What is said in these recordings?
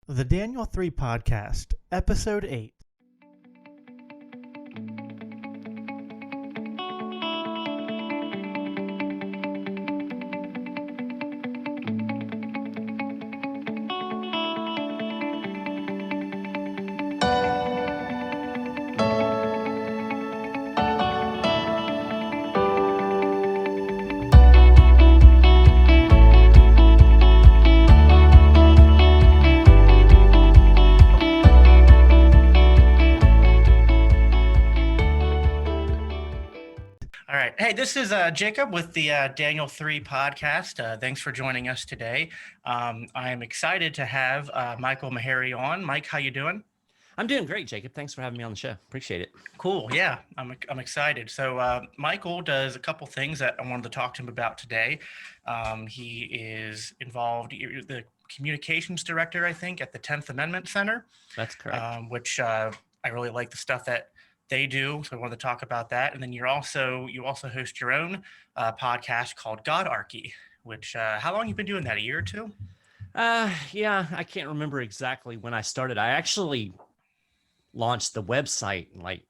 The Daniel 3 Podcast, Episode 8. Hey, this is Jacob with the Daniel 3 podcast. Thanks for joining us today. I am excited to have Michael Maharrey on. Mike, how you doing? I'm doing great, Jacob. Thanks for having me on the show. Appreciate it. Cool. Yeah, I'm excited. So Michael does a couple things that I wanted to talk to him about today. He is involved, the communications director, I think, at the 10th Amendment Center. That's correct. Which I really like the stuff that they do. So I wanted to talk about that. And then you also host your own podcast called Godarchy, which how long have you been doing that? A year or two? Yeah, I can't remember exactly when I started. I actually launched the website in I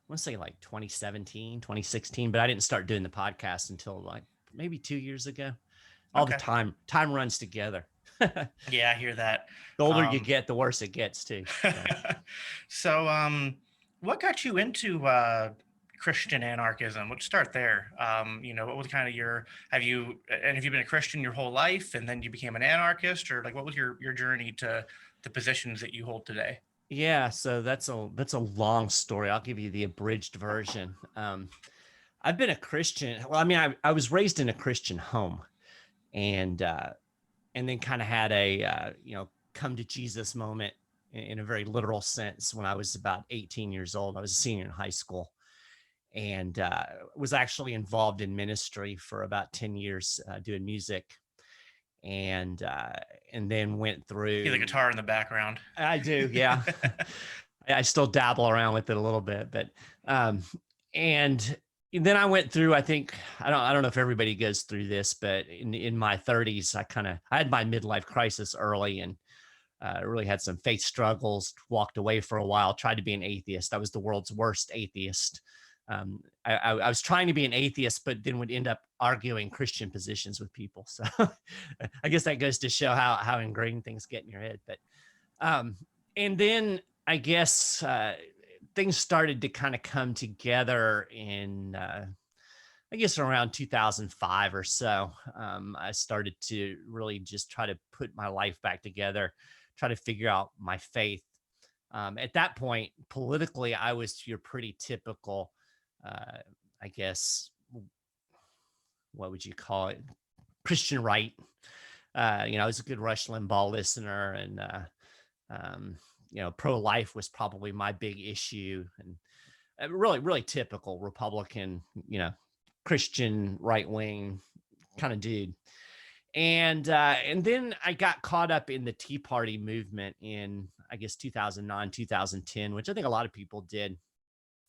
want to say 2017, 2016, but I didn't start doing the podcast until maybe 2 years ago. All the time runs together. Yeah, I hear that. The older you get, the worse it gets too. So what got you into Christian anarchism? Let's start there. What was kind of have you been a Christian your whole life and then you became an anarchist, or what was your journey to the positions that you hold today? Yeah, so that's a long story. I'll give you the abridged version. I've been a Christian. Well, I mean, I was raised in a Christian home, and then kind of had a come to Jesus moment in a very literal sense when I was about 18 years old. I was a senior in high school, and was actually involved in ministry for about 10 years doing music. And then went through. You the guitar in the background. I do, yeah. I still dabble around with it a little bit, but and then I went through. I think I don't know if everybody goes through this, but in my 30s, I had my midlife crisis early, and really had some faith struggles. Walked away for a while. Tried to be an atheist. I was the world's worst atheist. I was trying to be an atheist, but then would end up arguing Christian positions with people. So I guess that goes to show how ingrained things get in your head. But and then I guess things started to kind of come together in I guess around 2005 or so. I started to really just try to put my life back together, try to figure out my faith. At that point, politically, I was your pretty typical, I guess, what would you call it? Christian right. I was a good Rush Limbaugh listener, and pro-life was probably my big issue, and really, really typical Republican, Christian right-wing kind of dude. And then I got caught up in the Tea Party movement in, I guess, 2009, 2010, which I think a lot of people did,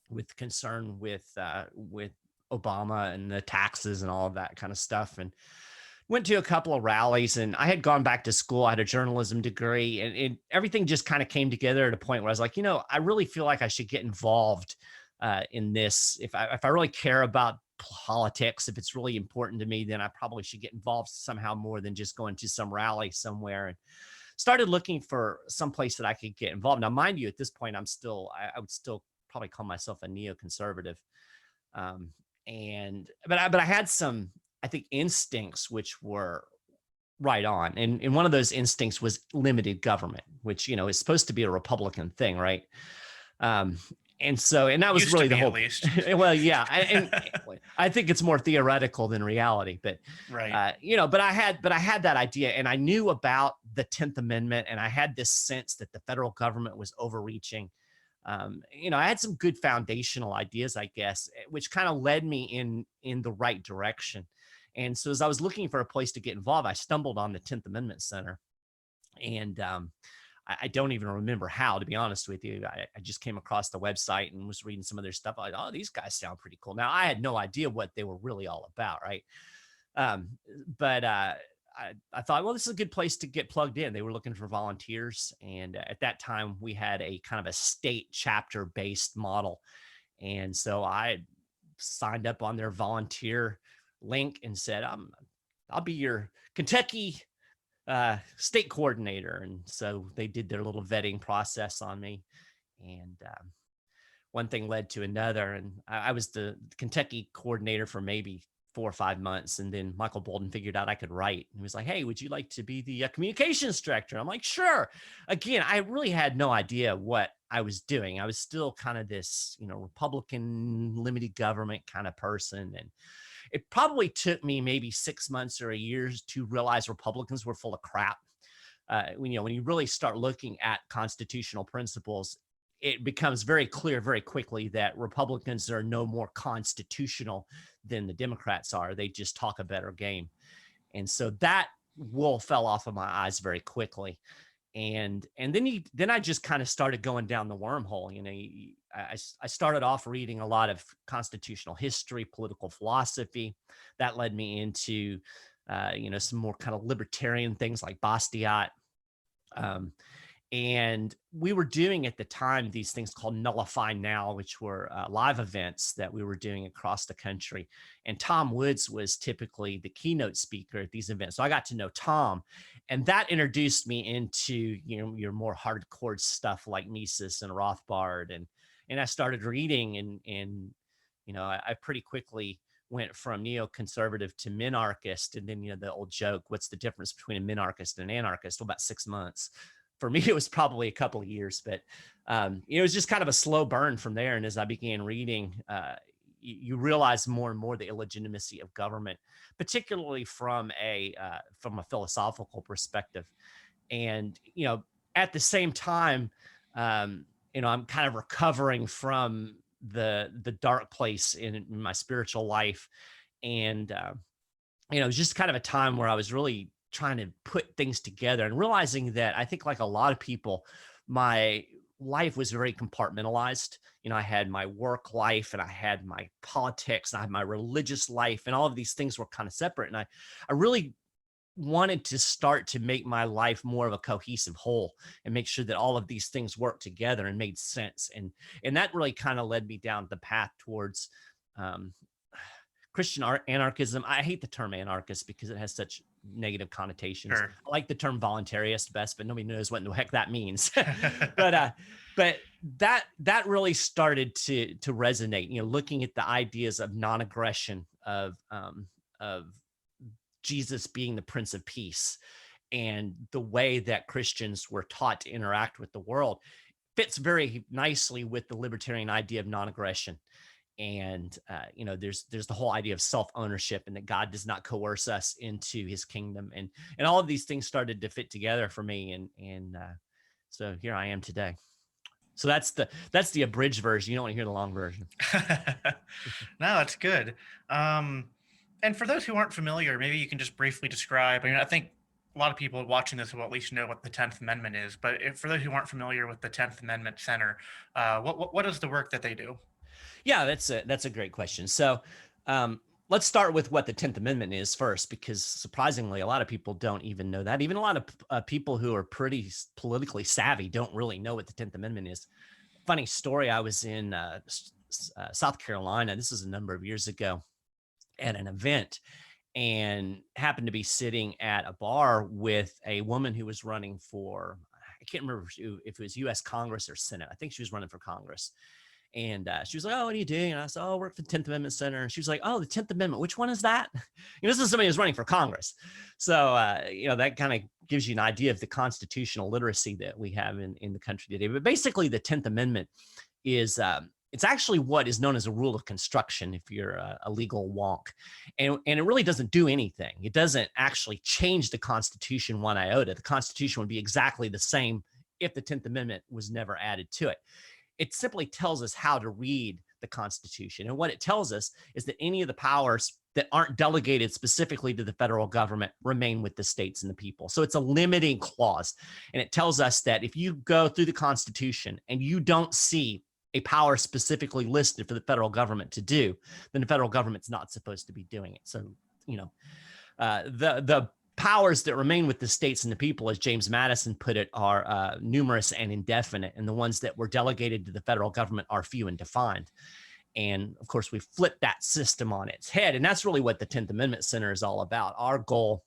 with concern with Obama and the taxes and all of that kind of stuff. And went to a couple of rallies, and I had gone back to school. I had a journalism degree, and everything just kind of came together at a point where I was like, I really feel like I should get involved in this. If I really care about politics, if it's really important to me, then I probably should get involved somehow more than just going to some rally somewhere. And started looking for some place that I could get involved. Now, mind you, at this point, I would still probably call myself a neoconservative. But I had some, I think, instincts which were right on. And one of those instincts was limited government, which, is supposed to be a Republican thing, right? And that was really the whole, at least. Well, yeah. And I think it's more theoretical than reality, but, right. But I had that idea, and I knew about the 10th Amendment, and I had this sense that the federal government was overreaching. I had some good foundational ideas, I guess, which kind of led me in the right direction. And so as I was looking for a place to get involved, I stumbled on the 10th Amendment Center. And I don't even remember how, to be honest with you. I just came across the website and was reading some of their stuff. I thought, oh, these guys sound pretty cool. Now, I had no idea what they were really all about, right? But I thought, well, this is a good place to get plugged in. They were looking for volunteers. And at that time, we had a kind of a state chapter based model. And so I signed up on their volunteer link and said, I'll be your Kentucky state coordinator. And so they did their little vetting process on me. And one thing led to another. And I was the Kentucky coordinator for maybe 4 or 5 months. And then Michael Bolden figured out I could write. He was like, hey, would you like to be the communications director? I'm like, sure. Again, I really had no idea what I was doing. I was still kind of this, Republican limited government kind of person. And it probably took me maybe 6 months or a year to realize Republicans were full of crap. When you really start looking at constitutional principles, it becomes very clear very quickly that Republicans are no more constitutional than the Democrats are. They just talk a better game. And so that wool fell off of my eyes very quickly. And then I just kind of started going down the wormhole. I started off reading a lot of constitutional history, political philosophy. That led me into, some more kind of libertarian things like Bastiat. And we were doing at the time these things called Nullify Now, which were live events that we were doing across the country. And Tom Woods was typically the keynote speaker at these events. So I got to know Tom, and that introduced me into your more hardcore stuff like Mises and Rothbard. And I started reading, and I pretty quickly went from neoconservative to minarchist. And then the old joke, what's the difference between a minarchist and an anarchist? Well, about 6 months. For me, it was probably a couple of years, but it was just kind of a slow burn from there. And as I began reading, you realize more and more the illegitimacy of government, particularly from a philosophical perspective. And at the same time, I'm kind of recovering from the dark place in my spiritual life, and it was just kind of a time where I was really trying to put things together and realizing that I think, like a lot of people, my life was very compartmentalized. I had my work life, and I had my politics, and I had my religious life, and all of these things were kind of separate. And I really wanted to start to make my life more of a cohesive whole and make sure that all of these things worked together and made sense. And that really kind of led me down the path towards Christian anarchism. I hate the term anarchist because it has such negative connotations. Sure. I like the term voluntarist best, but nobody knows what in the heck that means. But that really started to resonate. Looking at the ideas of non-aggression, of Jesus being the Prince of Peace, and the way that Christians were taught to interact with the world fits very nicely with the libertarian idea of non-aggression. And, there's the whole idea of self-ownership, and that God does not coerce us into his kingdom. And all of these things started to fit together for me. And so here I am today. So that's the abridged version. You don't want to hear the long version. No, it's good. And for those who aren't familiar, maybe you can just briefly describe, I think a lot of people watching this will at least know what the 10th Amendment is, but for those who aren't familiar with the 10th Amendment Center, what is the work that they do? Yeah, that's a great question. So let's start with what the 10th Amendment is first, because surprisingly, a lot of people don't even know that. Even a lot of people who are pretty politically savvy don't really know what the 10th Amendment is. Funny story, I was in South Carolina. This was a number of years ago at an event, and happened to be sitting at a bar with a woman who was running for, I can't remember if it was U.S. Congress or Senate. I think she was running for Congress. And she was like, oh, what are you doing? And I said, oh, I work for the 10th Amendment Center. And she was like, oh, the 10th Amendment, which one is that? This is somebody who's running for Congress. So, that kind of gives you an idea of the constitutional literacy that we have in the country today. But basically, the 10th Amendment is, it's actually what is known as a rule of construction, if you're a legal wonk. And it really doesn't do anything. It doesn't actually change the Constitution one iota. The Constitution would be exactly the same if the 10th Amendment was never added to it. It simply tells us how to read the Constitution. And what it tells us is that any of the powers that aren't delegated specifically to the federal government remain with the states and the people. So it's a limiting clause. And it tells us that if you go through the Constitution and you don't see a power specifically listed for the federal government to do, then the federal government's not supposed to be doing it. So, the powers that remain with the states and the people, as James Madison put it, are numerous and indefinite, and the ones that were delegated to the federal government are few and defined. And of course, we flipped that system on its head, and that's really what the 10th Amendment Center is all about. Our goal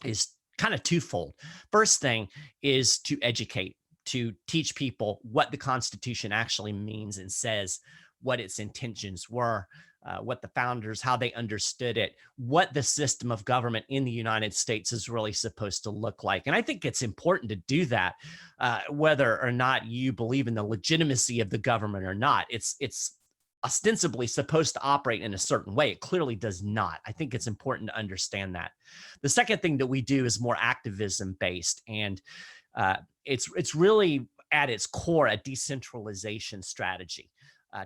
is kind of twofold. First thing is to educate, to teach people what the Constitution actually means and says, what its intentions were, what the founders, how they understood it, what the system of government in the United States is really supposed to look like. And I think it's important to do that, whether or not you believe in the legitimacy of the government or not. It's ostensibly supposed to operate in a certain way. It clearly does not. I think it's important to understand that. The second thing that we do is more activism based, and it's really at its core a decentralization strategy.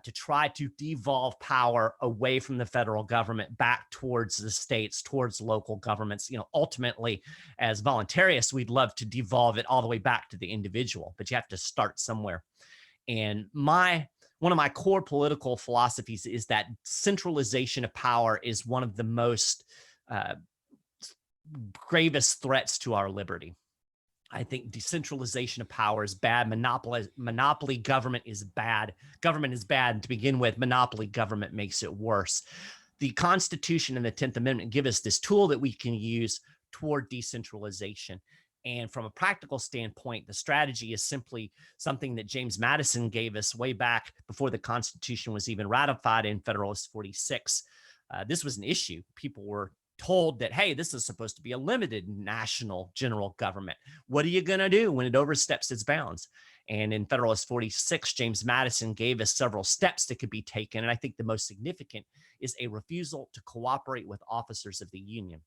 To try to devolve power away from the federal government back towards the states, towards local governments. Ultimately, as voluntarists, we'd love to devolve it all the way back to the individual, but you have to start somewhere. And one of my core political philosophies is that centralization of power is one of the most gravest threats to our liberty. I think decentralization of power is bad. Monopoly government is bad. Government is bad to begin with. Monopoly government makes it worse. The Constitution and the 10th Amendment give us this tool that we can use toward decentralization. And from a practical standpoint, the strategy is simply something that James Madison gave us way back before the Constitution was even ratified in Federalist 46. This was an issue. People were told that, hey, this is supposed to be a limited national general government. What are you going to do when it oversteps its bounds? And in Federalist 46, James Madison gave us several steps that could be taken. And I think the most significant is a refusal to cooperate with officers of the Union.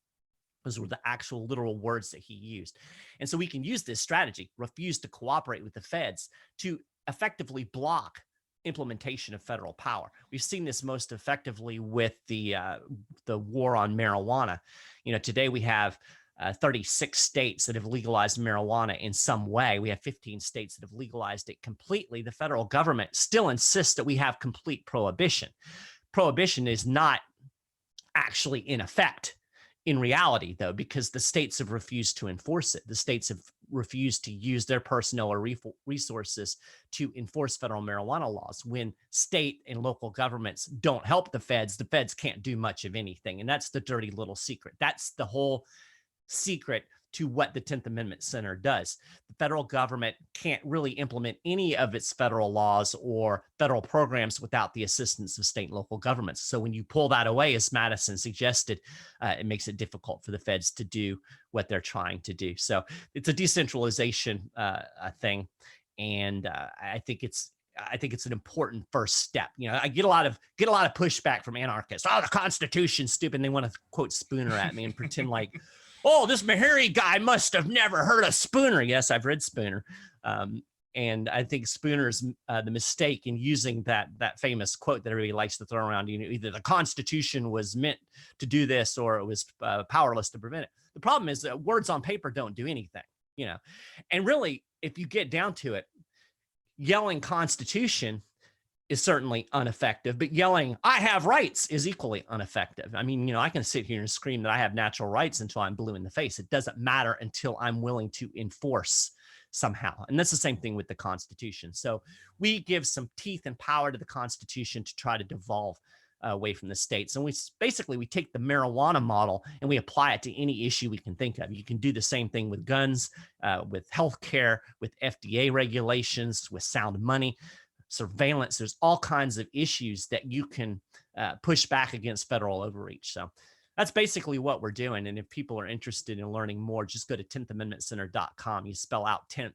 Those were the actual literal words that he used. And so we can use this strategy, refuse to cooperate with the feds, to effectively block implementation of federal power. We've seen this most effectively with the war on marijuana. Today we have 36 states that have legalized marijuana in some way. We have 15 states that have legalized it completely. The federal government still insists that we have complete prohibition. Prohibition is not actually in effect in reality, though, because the states have refused to enforce it. The states have refused to use their personnel or resources to enforce federal marijuana laws. When state and local governments don't help the feds can't do much of anything. And that's the dirty little secret. That's the whole secret to what the 10th Amendment Center does. The federal government can't really implement any of its federal laws or federal programs without the assistance of state and local governments. So when you pull that away, as Madison suggested, it makes it difficult for the feds to do what they're trying to do. So it's a decentralization thing. And I think it's an important first step. I get a lot of pushback from anarchists. Oh, the Constitution's stupid. And they want to quote Spooner at me and pretend like, oh, this Maharrey guy must have never heard of Spooner. Yes, I've read Spooner. And I think Spooner's the mistake in using that famous quote that everybody likes to throw around. Either the Constitution was meant to do this or it was powerless to prevent it. The problem is that words on paper don't do anything, And really, if you get down to it, yelling Constitution is certainly ineffective, but yelling, I have rights is equally ineffective. I mean, I can sit here and scream that I have natural rights until I'm blue in the face. It doesn't matter until I'm willing to enforce somehow. And that's the same thing with the Constitution. So we give some teeth and power to the Constitution to try to devolve away from the states. And we take the marijuana model and we apply it to any issue we can think of. You can do the same thing with guns, with healthcare, with FDA regulations, with sound money, surveillance. There's all kinds of issues that you can push back against federal overreach. So that's basically what we're doing. And if people are interested in learning more, just go to 10thamendmentcenter.com. You spell out 10th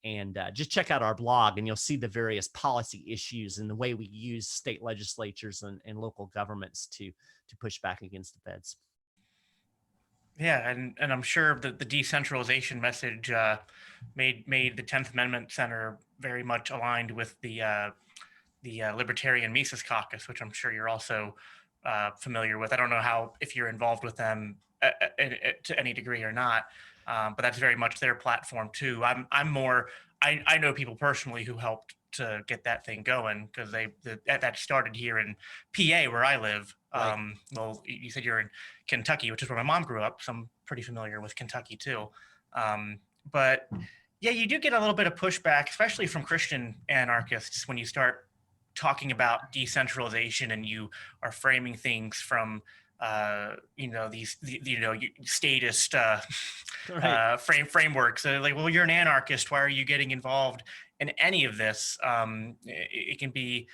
and just check out our blog and you'll see the various policy issues and the way we use state legislatures and local governments to push back against the feds. Yeah, and I'm sure that the decentralization message made the 10th Amendment Center very much aligned with the Libertarian Mises Caucus, which I'm sure you're also familiar with. I don't know if you're involved with them to any degree or not, but that's very much their platform too. I know people personally who helped to get that thing going because that started here in PA where I live. Right. Well, you said you're in Kentucky, which is where my mom grew up, so I'm pretty familiar with Kentucky too. But yeah, you do get a little bit of pushback, especially from Christian anarchists, when you start talking about decentralization and you are framing things from statist Right. frameworks. Like, well, you're an anarchist. Why are you getting involved in any of this? It can be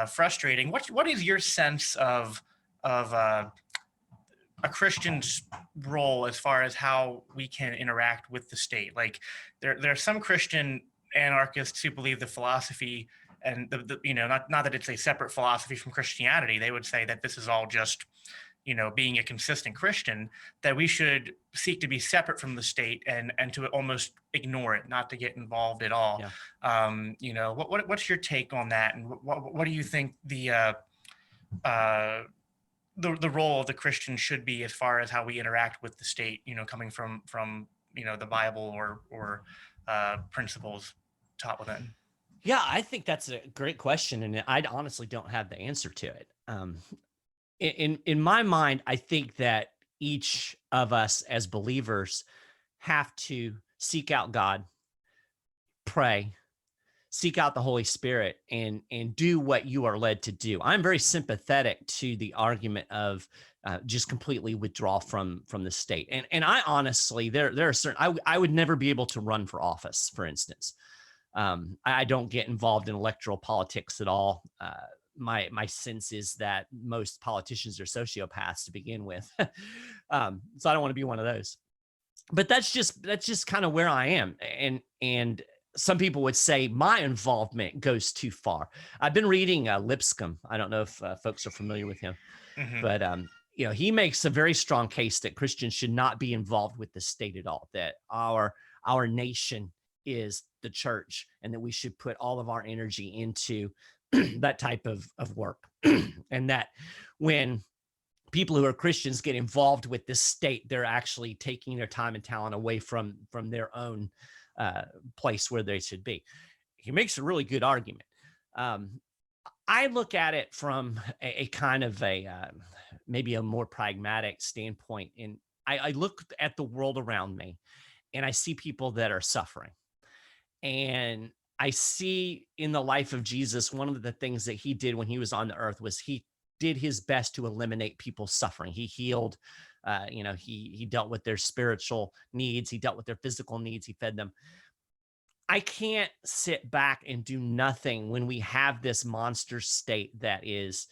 frustrating. What is your sense of a Christian's role as far as how we can interact with the state? Like, there are some Christian anarchists who believe the philosophy and not that it's a separate philosophy from Christianity. They would say that this is all just being a consistent Christian, that we should seek to be separate from the state and to almost ignore it, not to get involved at all. Yeah. What's your take on that, and what do you think the role of the Christian should be as far as how we interact with the state, coming from the Bible or principles taught within? Yeah, I think that's a great question, and I honestly don't have the answer to it. In my mind, I think that each of us as believers have to seek out God, pray, seek out the Holy Spirit, and do what you are led to do. I'm very sympathetic to the argument of just completely withdraw from the state. And I honestly, there are certain, I would never be able to run for office, for instance. I don't get involved in electoral politics at all. My sense is that most politicians are sociopaths to begin with. So I don't want to be one of those. But that's just kind of where I am. And some people would say my involvement goes too far. I've been reading Lipscomb. I don't know if folks are familiar with him, but he makes a very strong case that Christians should not be involved with the state at all. That our nation is the church, and that we should put all of our energy into that type of work. And that when people who are Christians get involved with this state, they're actually taking their time and talent away from their own place where they should be. He makes a really good argument. I look at it from a kind of maybe a more pragmatic standpoint. And I look at the world around me, and I see people that are suffering. And I see in the life of Jesus, one of the things that he did when he was on the earth was he did his best to eliminate people's suffering. He healed, he dealt with their spiritual needs. He dealt with their physical needs. He fed them. I can't sit back and do nothing when we have this monster state that is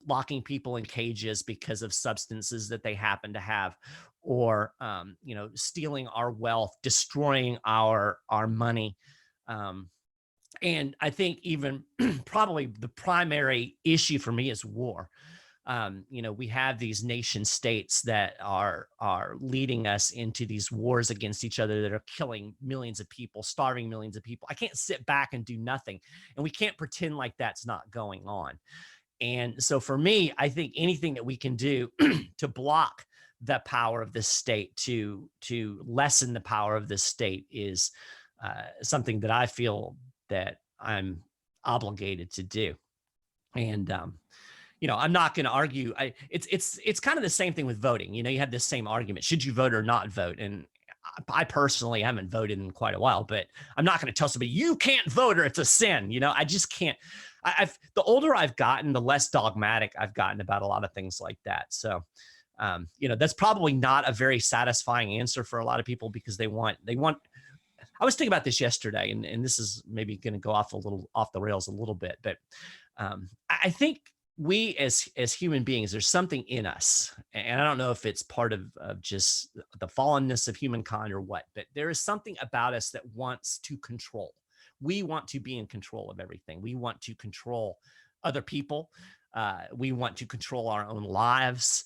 locking people in cages because of substances that they happen to have, or stealing our wealth, destroying our money. And I think even probably the primary issue for me is war. We have these nation states that are leading us into these wars against each other that are killing millions of people, starving millions of people. I can't sit back and do nothing, and we can't pretend like that's not going on. And so for me, I think anything that we can do to block the power of this state, to lessen the power of this state, is something that I feel that I'm obligated to do. And I'm not going to argue. It's kind of the same thing with voting. You have this same argument: should you vote or not vote? And I personally haven't voted in quite a while, but I'm not going to tell somebody you can't vote or it's a sin. I just can't. The older I've gotten, the less dogmatic I've gotten about a lot of things like that. So, that's probably not a very satisfying answer for a lot of people, because they want. I was thinking about this yesterday, and this is maybe going to go off the rails a little bit, but I think we as human beings, there's something in us, and I don't know if it's part of just the fallenness of humankind or what, but there is something about us that wants to control. We want to be in control of everything. We want to control other people. We want to control our own lives.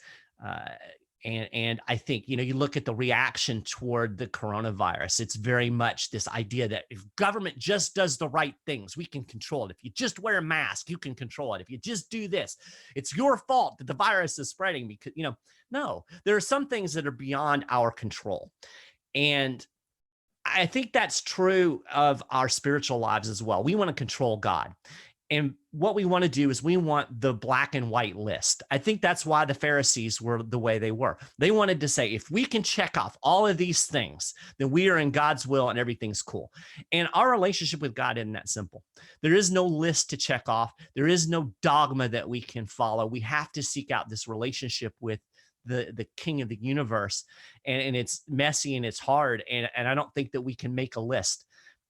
And I think, you look at the reaction toward the coronavirus, it's very much this idea that if government just does the right things, we can control it. If you just wear a mask, you can control it. If you just do this, it's your fault that the virus is spreading. Because, no, there are some things that are beyond our control. And I think that's true of our spiritual lives as well. We want to control God. And what we want to do is we want the black and white list. I think that's why the Pharisees were the way they were. They wanted to say, if we can check off all of these things, then we are in God's will and everything's cool. And our relationship with God isn't that simple. There is no list to check off. There is no dogma that we can follow. We have to seek out this relationship with the King of the universe. And it's messy and it's hard. And I don't think that we can make a list.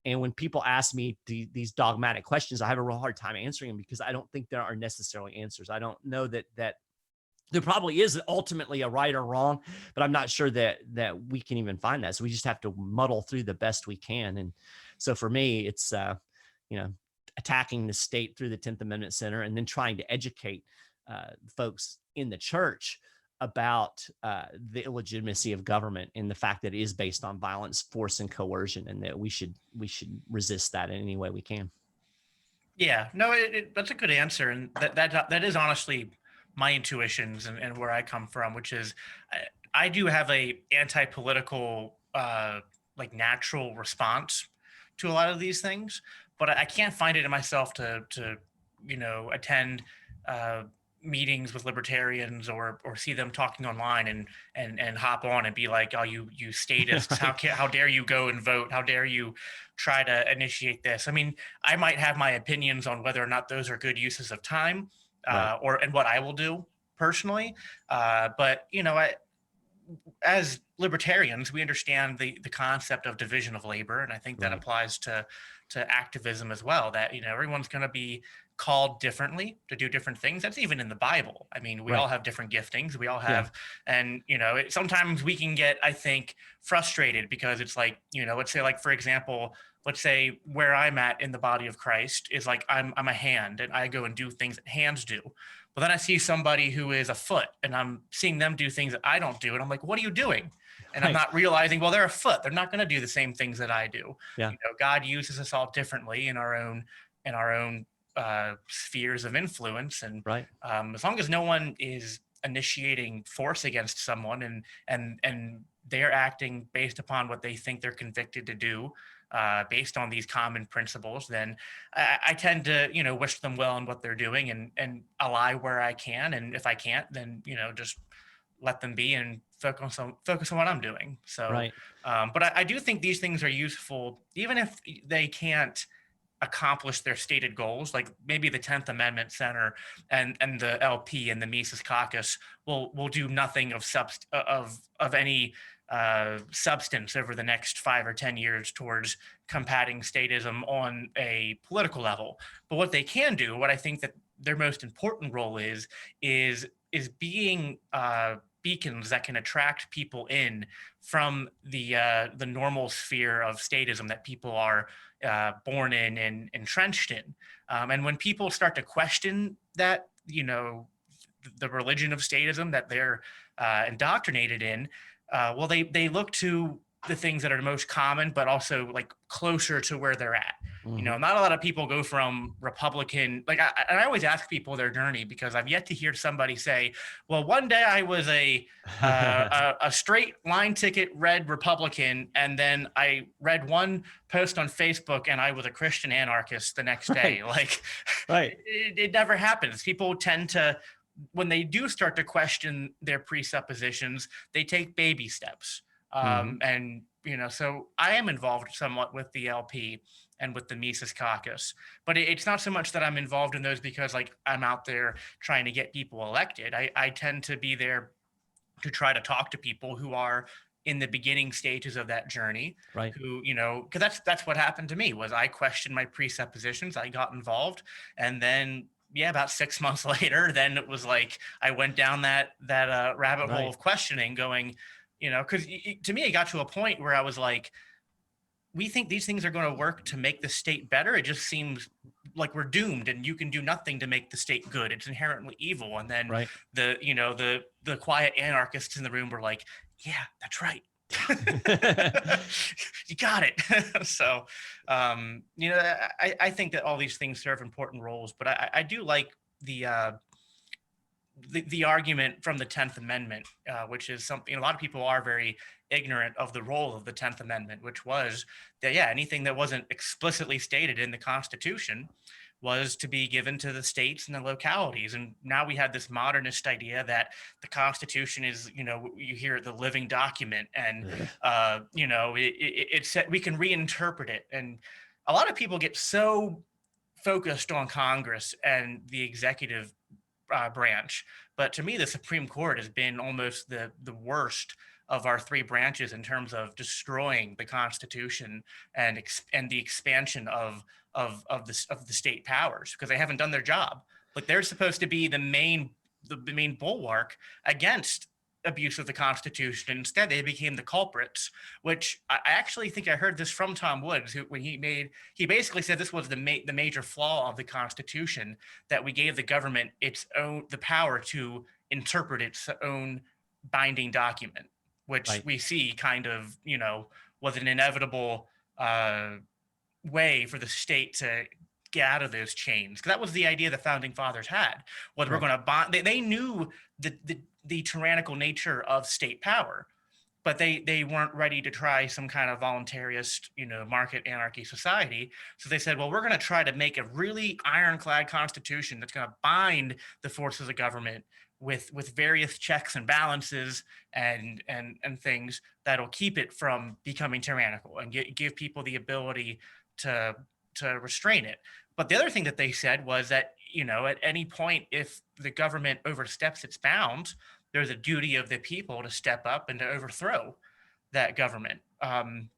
And when people ask me these dogmatic questions, I have a real hard time answering them because I don't think there are necessarily answers. I don't know that there probably is ultimately a right or wrong, but I'm not sure that we can even find that. So we just have to muddle through the best we can. And so for me, it's attacking the state through the 10th Amendment Center, and then trying to educate folks in the church about the illegitimacy of government and the fact that it is based on violence, force, and coercion, and that we should resist that in any way we can. Yeah, no, that's a good answer, and that is honestly my intuitions and where I come from, which is I do have a anti-political like natural response to a lot of these things, but I can't find it in myself to attend meetings with libertarians or see them talking online and hop on and be like, oh, you statists, how dare you go and vote? How dare you try to initiate this? I mean, I might have my opinions on whether or not those are good uses of time, right, and what I will do personally. But as libertarians, we understand the concept of division of labor, and I think that applies to activism as well. That everyone's going to be called differently to do different things. That's even in the Bible. I mean, we all have different giftings. We all have, and sometimes we can get, I think, frustrated because it's like, let's say, like, for example, let's say where I'm at in the body of Christ is like I'm a hand and I go and do things that hands do. But then I see somebody who is a foot and I'm seeing them do things that I don't do. And I'm like, what are you doing? And I'm not realizing, well, they're a foot. They're not going to do the same things that I do. Yeah. God uses us all differently in our own spheres of influence. And as long as no one is initiating force against someone and they're acting based upon what they think they're convicted to do, based on these common principles, then I tend to, wish them well in what they're doing and ally where I can. And if I can't, then, just let them be and focus on what I'm doing. So, but I do think these things are useful, even if they can't accomplish their stated goals. Like maybe the 10th Amendment Center and the LP and the Mises Caucus will do nothing of any substance over the next 5 or 10 years towards combating statism on a political level. But what they can do, what I think that their most important role is being beacons that can attract people in from the normal sphere of statism that people are born in and entrenched in. And when people start to question that, the religion of statism that they're indoctrinated in, well, they look to the things that are most common, but also like closer to where they're at. Mm-hmm. Not a lot of people go from Republican, like I always ask people their journey because I've yet to hear somebody say, well, one day I was a straight line ticket red Republican. And then I read one post on Facebook and I was a Christian anarchist the next day. Like, it never happens. People tend to, when they do start to question their presuppositions, they take baby steps. And, so I am involved somewhat with the LP and with the Mises Caucus, but it's not so much that I'm involved in those because like I'm out there trying to get people elected. I tend to be there to try to talk to people who are in the beginning stages of that journey, who, because that's what happened to me was I questioned my presuppositions. I got involved, and then about 6 months later, then it was like I went down that rabbit hole of questioning, going, because to me, it got to a point where I was like, we think these things are going to work to make the state better. It just seems like we're doomed and you can do nothing to make the state good. It's inherently evil. And then the quiet anarchists in the room were like, yeah, that's right. You got it. So, I think that all these things serve important roles, but I do like the argument from the 10th Amendment, which is something a lot of people are very ignorant of the role of the 10th Amendment, which was that, anything that wasn't explicitly stated in the Constitution was to be given to the states and the localities. And now we have this modernist idea that the Constitution is, you hear the living document, and, it's we can reinterpret it. And a lot of people get so focused on Congress and the executive branch. But to me, the Supreme Court has been almost the worst of our three branches in terms of destroying the Constitution and the expansion of the state powers, because they haven't done their job. Like, they're supposed to be the main bulwark against abuse of the Constitution. Instead, they became the culprits, which I actually think I heard this from Tom Woods, when he basically said this was the major flaw of the Constitution, that we gave the government the power to interpret its own binding document, which Right. we see kind of, was an inevitable way for the state to get out of those chains. Because that was the idea the founding fathers had, was we're going to bond. They knew the tyrannical nature of state power, but they weren't ready to try some kind of voluntarist, market anarchy society. So they said, well, we're going to try to make a really ironclad constitution that's going to bind the forces of government with various checks and balances and things that'll keep it from becoming tyrannical and give people the ability to restrain it. But the other thing that they said was that, at any point, if the government oversteps its bounds, there's a duty of the people to step up and to overthrow that government. And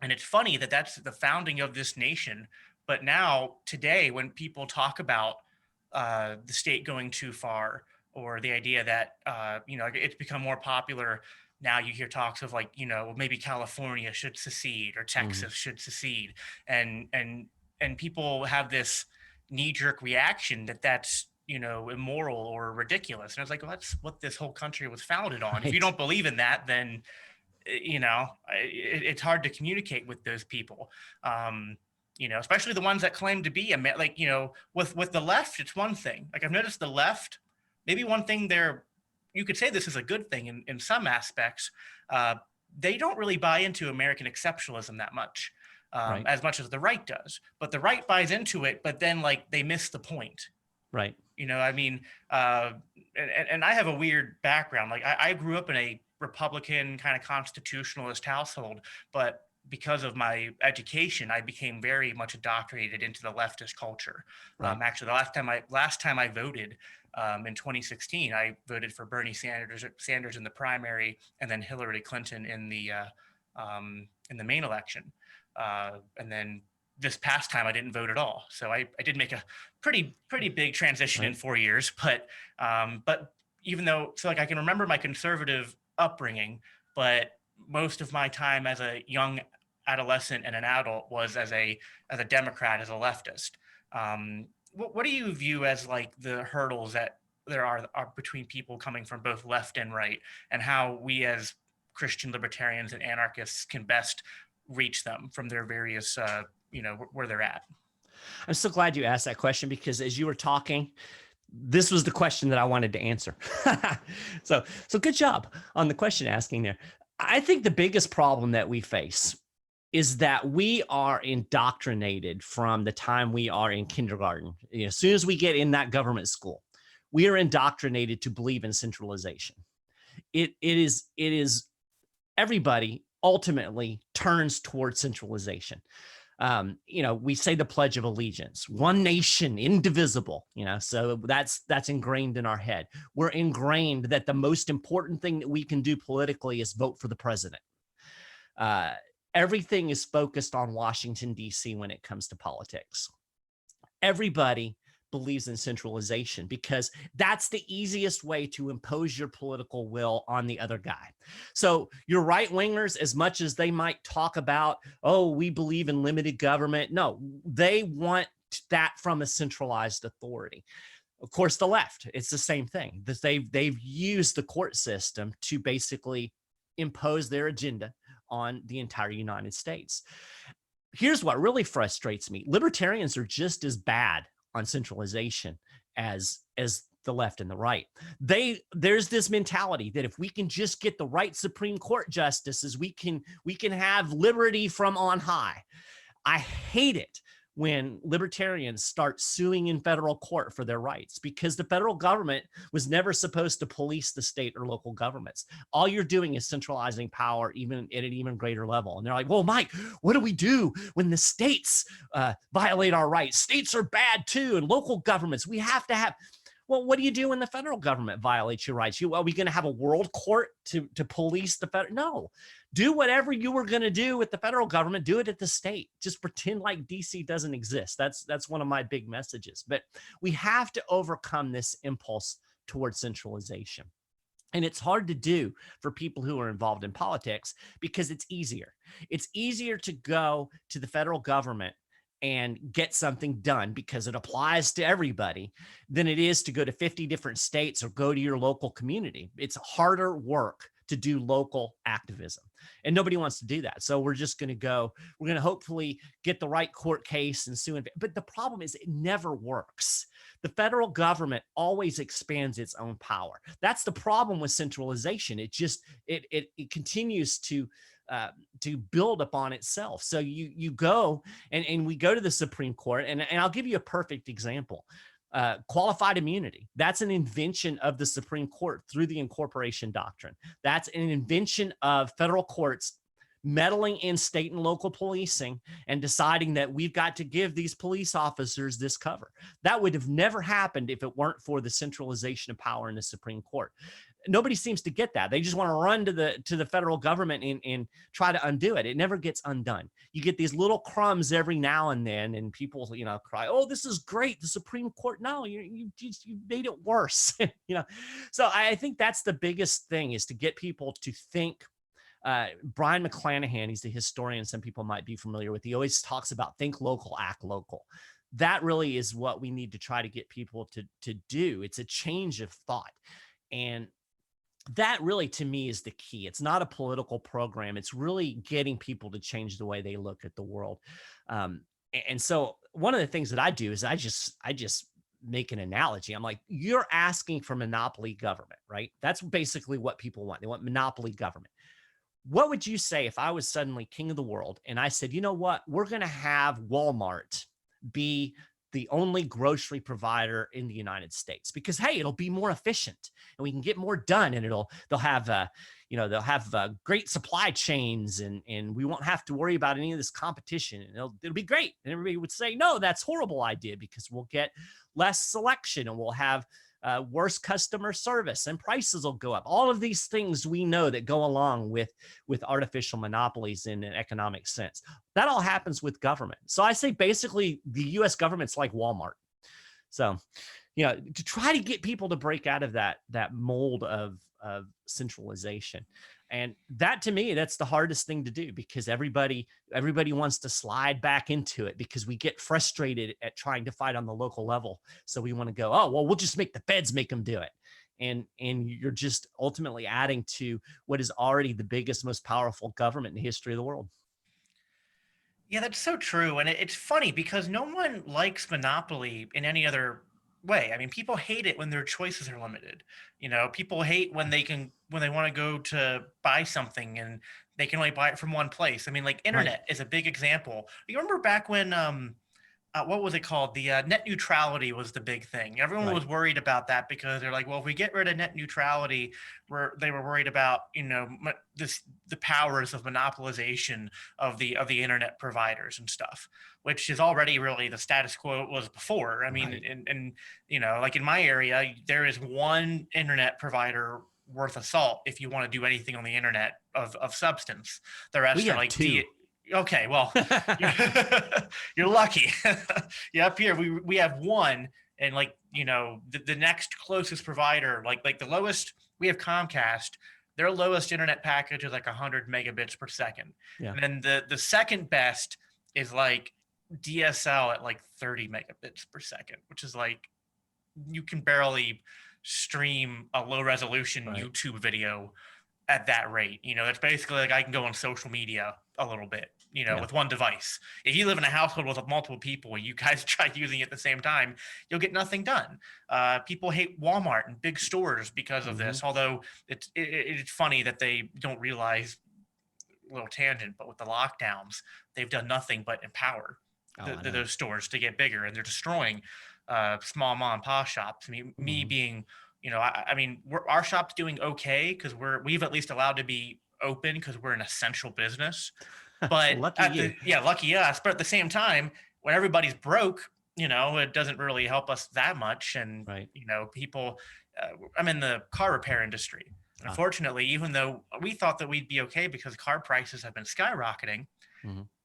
it's funny that that's the founding of this nation. But now, today, when people talk about the state going too far, or the idea that, it's become more popular now, you hear talks of maybe California should secede, or Texas should secede. And people have this knee-jerk reaction that's immoral or ridiculous. And I was like, well, that's what this whole country was founded on. Right. If you don't believe in that, then it's hard to communicate with those people. Especially the ones that claim to be with the left, it's one thing. Like, I've noticed the left, maybe one thing you could say this is a good thing in some aspects. They don't really buy into American exceptionalism that much. Right. As much as the right does, but the right buys into it, but then they miss the point. Right. And I have a weird background. I grew up in a Republican kind of constitutionalist household, but because of my education, I became very much indoctrinated into the leftist culture. Right. Actually, the last time I voted in 2016, I voted for Bernie Sanders in the primary, and then Hillary Clinton in the main election. And then this past time, I didn't vote at all. So I did make a pretty big transition in 4 years. But even though, I can remember my conservative upbringing, but most of my time as a young adolescent and an adult was as a Democrat, as a leftist. What do you view as the hurdles that there are between people coming from both left and right, and how we as Christian libertarians and anarchists can best reach them from their various, where they're at? I'm so glad you asked that question, because as you were talking, this was the question that I wanted to answer. So good job on the question asking there. I think the biggest problem that we face is that we are indoctrinated from the time we are in kindergarten. As soon as we get in that government school, we are indoctrinated to believe in centralization. It is everybody ultimately turns towards centralization. We say the Pledge of Allegiance, one nation, indivisible, so that's ingrained in our head. We're ingrained that the most important thing that we can do politically is vote for the president. Everything is focused on Washington, D.C. when it comes to politics. Everybody believes in centralization because that's the easiest way to impose your political will on the other guy. So your right wingers, as much as they might talk about, oh, we believe in limited government, no, they want that from a centralized authority. Of course, the left, it's the same thing. They've used the court system to basically impose their agenda on the entire United States. Here's what really frustrates me. Libertarians are just as bad on centralization as the left and the right. There's this mentality that if we can just get the right Supreme Court justices, we can have liberty from on high. I hate it when libertarians start suing in federal court for their rights, because the federal government was never supposed to police the state or local governments. All you're doing is centralizing power even at an even greater level. And they're like, well, Mike, what do we do when the states violate our rights? States are bad too, and local governments, we have to have. Well, what do you do when the federal government violates your rights? Are we going to have a world court to police the federal? No. Do whatever you were going to do with the federal government, do it at the state. Just pretend like DC doesn't exist. That's one of my big messages. But we have to overcome this impulse towards centralization. And it's hard to do for people who are involved in politics because it's easier. It's easier to go to the federal government and get something done because it applies to everybody than it is to go to 50 different states or go to your local community. It's harder work to do local activism, and nobody wants to do that. So we're just going to hopefully get the right court case and sue. But the problem is it never works. The federal government always expands its own power. That's the problem with centralization. It continues to build upon itself. So you go and we go to the Supreme Court, and I'll give you a perfect example. Qualified immunity. That's an invention of the Supreme Court through the incorporation doctrine. That's an invention of federal courts meddling in state and local policing and deciding that we've got to give these police officers this cover. That would have never happened if it weren't for the centralization of power in the Supreme Court. Nobody seems to get that. They just want to run to the federal government and try to undo it. It never gets undone. You get these little crumbs every now and then, and people, cry, "Oh, this is great, the Supreme Court." No, you made it worse. So I think that's the biggest thing, is to get people to think. Brian McClanahan, he's the historian some people might be familiar with. He always talks about think local, act local. That really is what we need to try to get people to do. It's a change of thought. And that really, to me, is the key. It's not a political program. It's really getting people to change the way they look at the world. And so one of the things that I do is I just make an analogy. I'm like, you're asking for monopoly government, right? That's basically what people want. They want monopoly government. What would you say if I was suddenly king of the world and I said, you know what, we're going to have Walmart be the only grocery provider in the United States, because, hey, it'll be more efficient and we can get more done, and they'll have great supply chains, and we won't have to worry about any of this competition, and it'll be great. And everybody would say, no, that's a horrible idea, because we'll get less selection and we'll have worse customer service and prices will go up. All of these things we know that go along with artificial monopolies in an economic sense. That all happens with government. So I say basically the US government's like Walmart. So, to try to get people to break out of that mold of centralization. And that, to me, that's the hardest thing to do, because everybody wants to slide back into it, because we get frustrated at trying to fight on the local level. So we want to go, oh, well, we'll just make the feds make them do it. And you're just ultimately adding to what is already the biggest, most powerful government in the history of the world. Yeah, that's so true. And it's funny because no one likes monopoly in any other way. I mean, people hate it when their choices are limited. People hate when they want to go to buy something and they can only buy it from one place. I mean, like internet is a big example. You remember back when, what was it called? The net neutrality was the big thing. Everyone was worried about that because they're like, well, if we get rid of net neutrality, they were worried about, the powers of monopolization of the internet providers and stuff, which is already really the status quo it was before. I mean, and like in my area, there is one internet provider worth of salt if you want to do anything on the internet of substance. The rest are like two. Okay, well, you're lucky. Yeah, up here we have one, and the next closest provider, like the lowest, we have Comcast. Their lowest internet package is like 100 megabits per second, and then the second best is like DSL at like 30 megabits per second, which is like you can barely stream a low resolution YouTube video at that rate. That's basically like I can go on social media a little bit, with one device. If you live in a household with multiple people and you guys try using it at the same time, you'll get nothing done. People hate Walmart and big stores because of this, although it's funny that they don't realize, little tangent, but with the lockdowns, they've done nothing but empower those stores to get bigger, and they're destroying small mom and pop shops. I mean, me being, I mean, our shop's doing okay because we've at least allowed to be open because we're an essential business. But Lucky you. lucky us. But at the same time, when everybody's broke, it doesn't really help us that much. And Right. people, I'm in the car repair industry. Unfortunately, even though we thought that we'd be okay because car prices have been skyrocketing,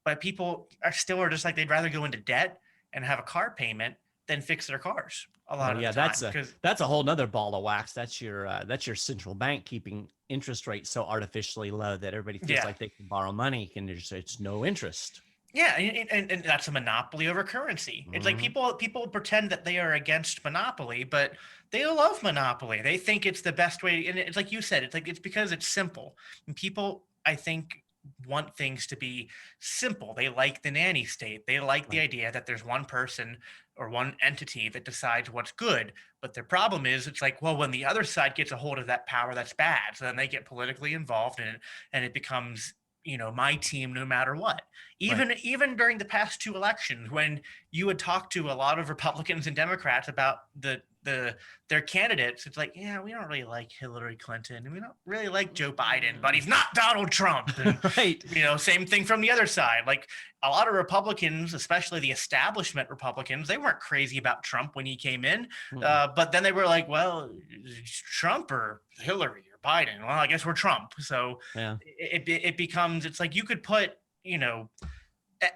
but people are just like, they'd rather go into debt and have a car payment than fix their cars a lot of the time. That's a whole nother ball of wax. That's your central bank keeping interest rates so artificially low that everybody feels like they can borrow money and it's no interest. Yeah, and that's a monopoly over currency. It's like people pretend that they are against monopoly, but they love monopoly. They think it's the best way. And it's like you said, it's because it's simple. And people, I think, want things to be simple. They like the nanny state. They like the idea that there's one person or one entity that decides what's good. But their problem is, it's like, well, when the other side gets a hold of that power, that's bad. So then they get politically involved in it, and it becomes, my team no matter what. Even during the past 2 elections, when you would talk to a lot of Republicans and Democrats about their candidates, it's like, yeah, we don't really like Hillary Clinton, and we don't really like Joe Biden, but he's not Donald Trump. And, right. Same thing from the other side. Like, a lot of Republicans, especially the establishment Republicans, they weren't crazy about Trump when he came in, but then they were like, well, Trump or Hillary or Biden? Well, I guess we're Trump. So it becomes, it's like you could put,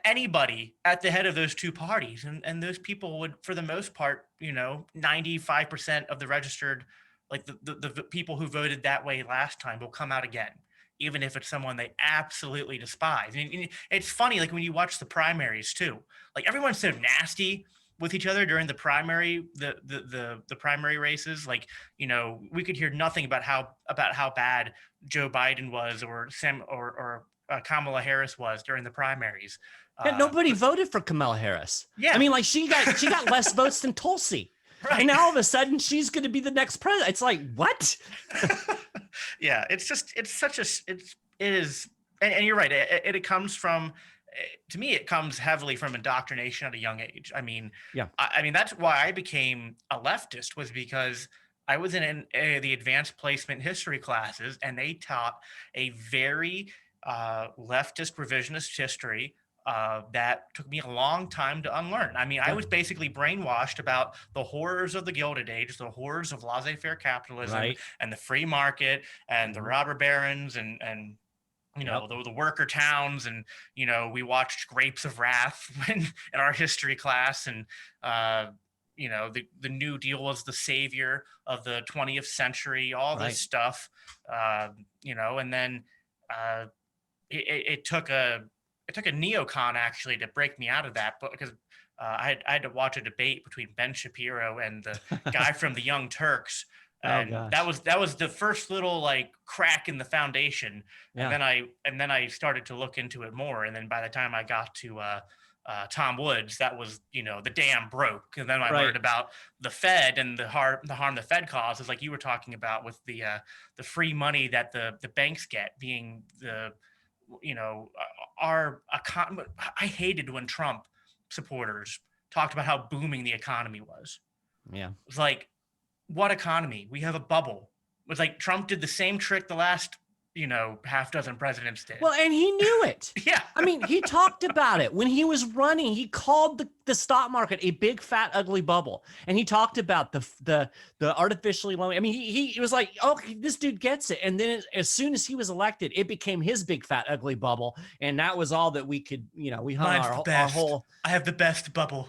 anybody at the head of those 2 parties, and those people would, for the most part, 95% of the registered, like the people who voted that way last time will come out again, even if it's someone they absolutely despise. And it's funny, like when you watch the primaries too, like everyone's so nasty with each other during the primary, the primary races. Like, we could hear nothing about how bad Joe Biden was, or Kamala Harris was during the primaries. Nobody voted for Kamala Harris. Yeah, I mean, like she got less votes than Tulsi. Right. And now all of a sudden she's going to be the next president. It's like, what? Yeah, it is, and you're right. It comes from, to me, it comes heavily from indoctrination at a young age. I mean, I mean, that's why I became a leftist, was because I was in the advanced placement history classes, and they taught a very leftist revisionist history that took me a long time to unlearn. I mean, I was basically brainwashed about the horrors of the Gilded Age, the horrors of laissez-faire capitalism, and the free market, and the robber barons, and the worker towns. And we watched Grapes of Wrath in our history class, and the New Deal was the savior of the 20th century, all this stuff, and then it took a neocon actually to break me out of that, but because I had to watch a debate between Ben Shapiro and the guy from the Young Turks, and that was the first little like crack in the foundation. And then I started to look into it more, and then by the time I got to Tom Woods, that was the dam broke, and then I learned about the Fed and the harm the Fed causes, like you were talking about with the free money that the banks get, being the I hated when Trump supporters talked about how booming the economy was. Yeah. It was like, what economy? We have a bubble. It was like Trump did the same trick the last, half dozen presidents did. Well, and he knew it. Yeah. I mean, he talked about it when he was running. He called the stock market a big, fat, ugly bubble. And he talked about the artificially low. I mean, he was like, oh, this dude gets it. And then as soon as he was elected, it became his big, fat, ugly bubble. And that was all that we could, we hung our whole. I have the best bubble.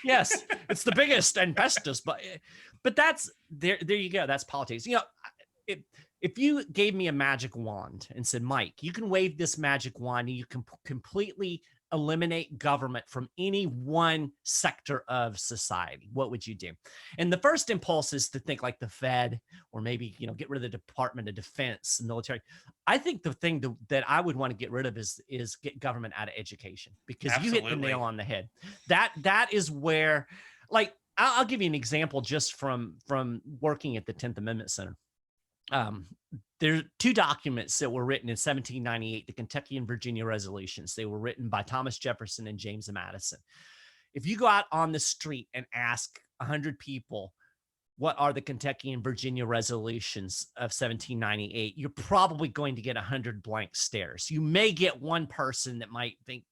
Yes, it's the biggest and bestest. But that's there you go. That's politics. If you gave me a magic wand and said, Mike, you can wave this magic wand and you can completely eliminate government from any one sector of society, what would you do? And the first impulse is to think like the Fed, or maybe, get rid of the Department of Defense, military. I think the thing that I would want to get rid of is get government out of education, because you hit the nail on the head. That is where, like, I'll give you an example just from working at the 10th Amendment Center. um, there are two documents that were written in 1798, the Kentucky and Virginia resolutions. They were written by Thomas Jefferson and James Madison. If you go out on the street and ask 100 people, what are the Kentucky and Virginia resolutions of 1798, you're probably going to get 100 blank stares. You may get one person that might think,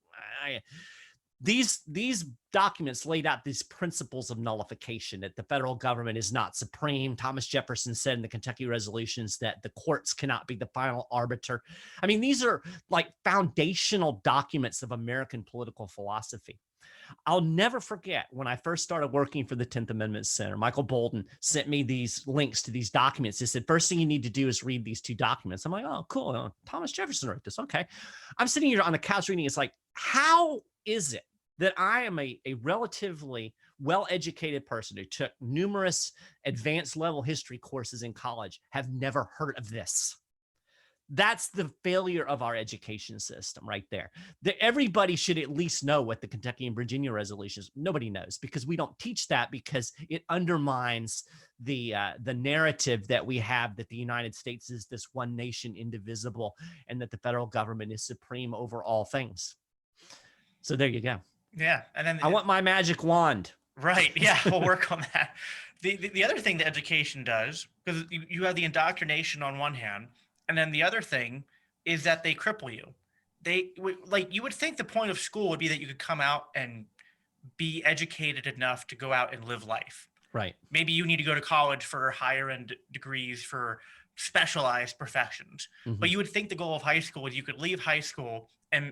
these documents laid out these principles of nullification, that the federal government is not supreme. Thomas Jefferson said in the Kentucky resolutions that the courts cannot be the final arbiter. I mean, these are like foundational documents of American political philosophy. I'll never forget when I first started working for the 10th Amendment Center, Michael Bolden sent me these links to these documents. He said, first thing you need to do is read these two documents. I'm like, oh, cool. Thomas Jefferson wrote this. Okay. I'm sitting here on the couch reading. It's like, how is it that I am a relatively well-educated person who took numerous advanced level history courses in college, have never heard of this? That's the failure of our education system right there. Everybody should at least know what the Kentucky and Virginia resolutions. Nobody knows because we don't teach that, because it undermines the narrative that we have that the United States is this one nation, indivisible, and that the federal government is supreme over all things. So there you go. Yeah. And then I want my magic wand. Right. Yeah. We'll work on that. The other thing that education does, because you have the indoctrination on one hand, and then the other thing is that they cripple you. You would think the point of school would be that you could come out and be educated enough to go out and live life. Right. Maybe you need to go to college for higher end degrees for specialized professions. Mm-hmm. But you would think the goal of high school is you could leave high school and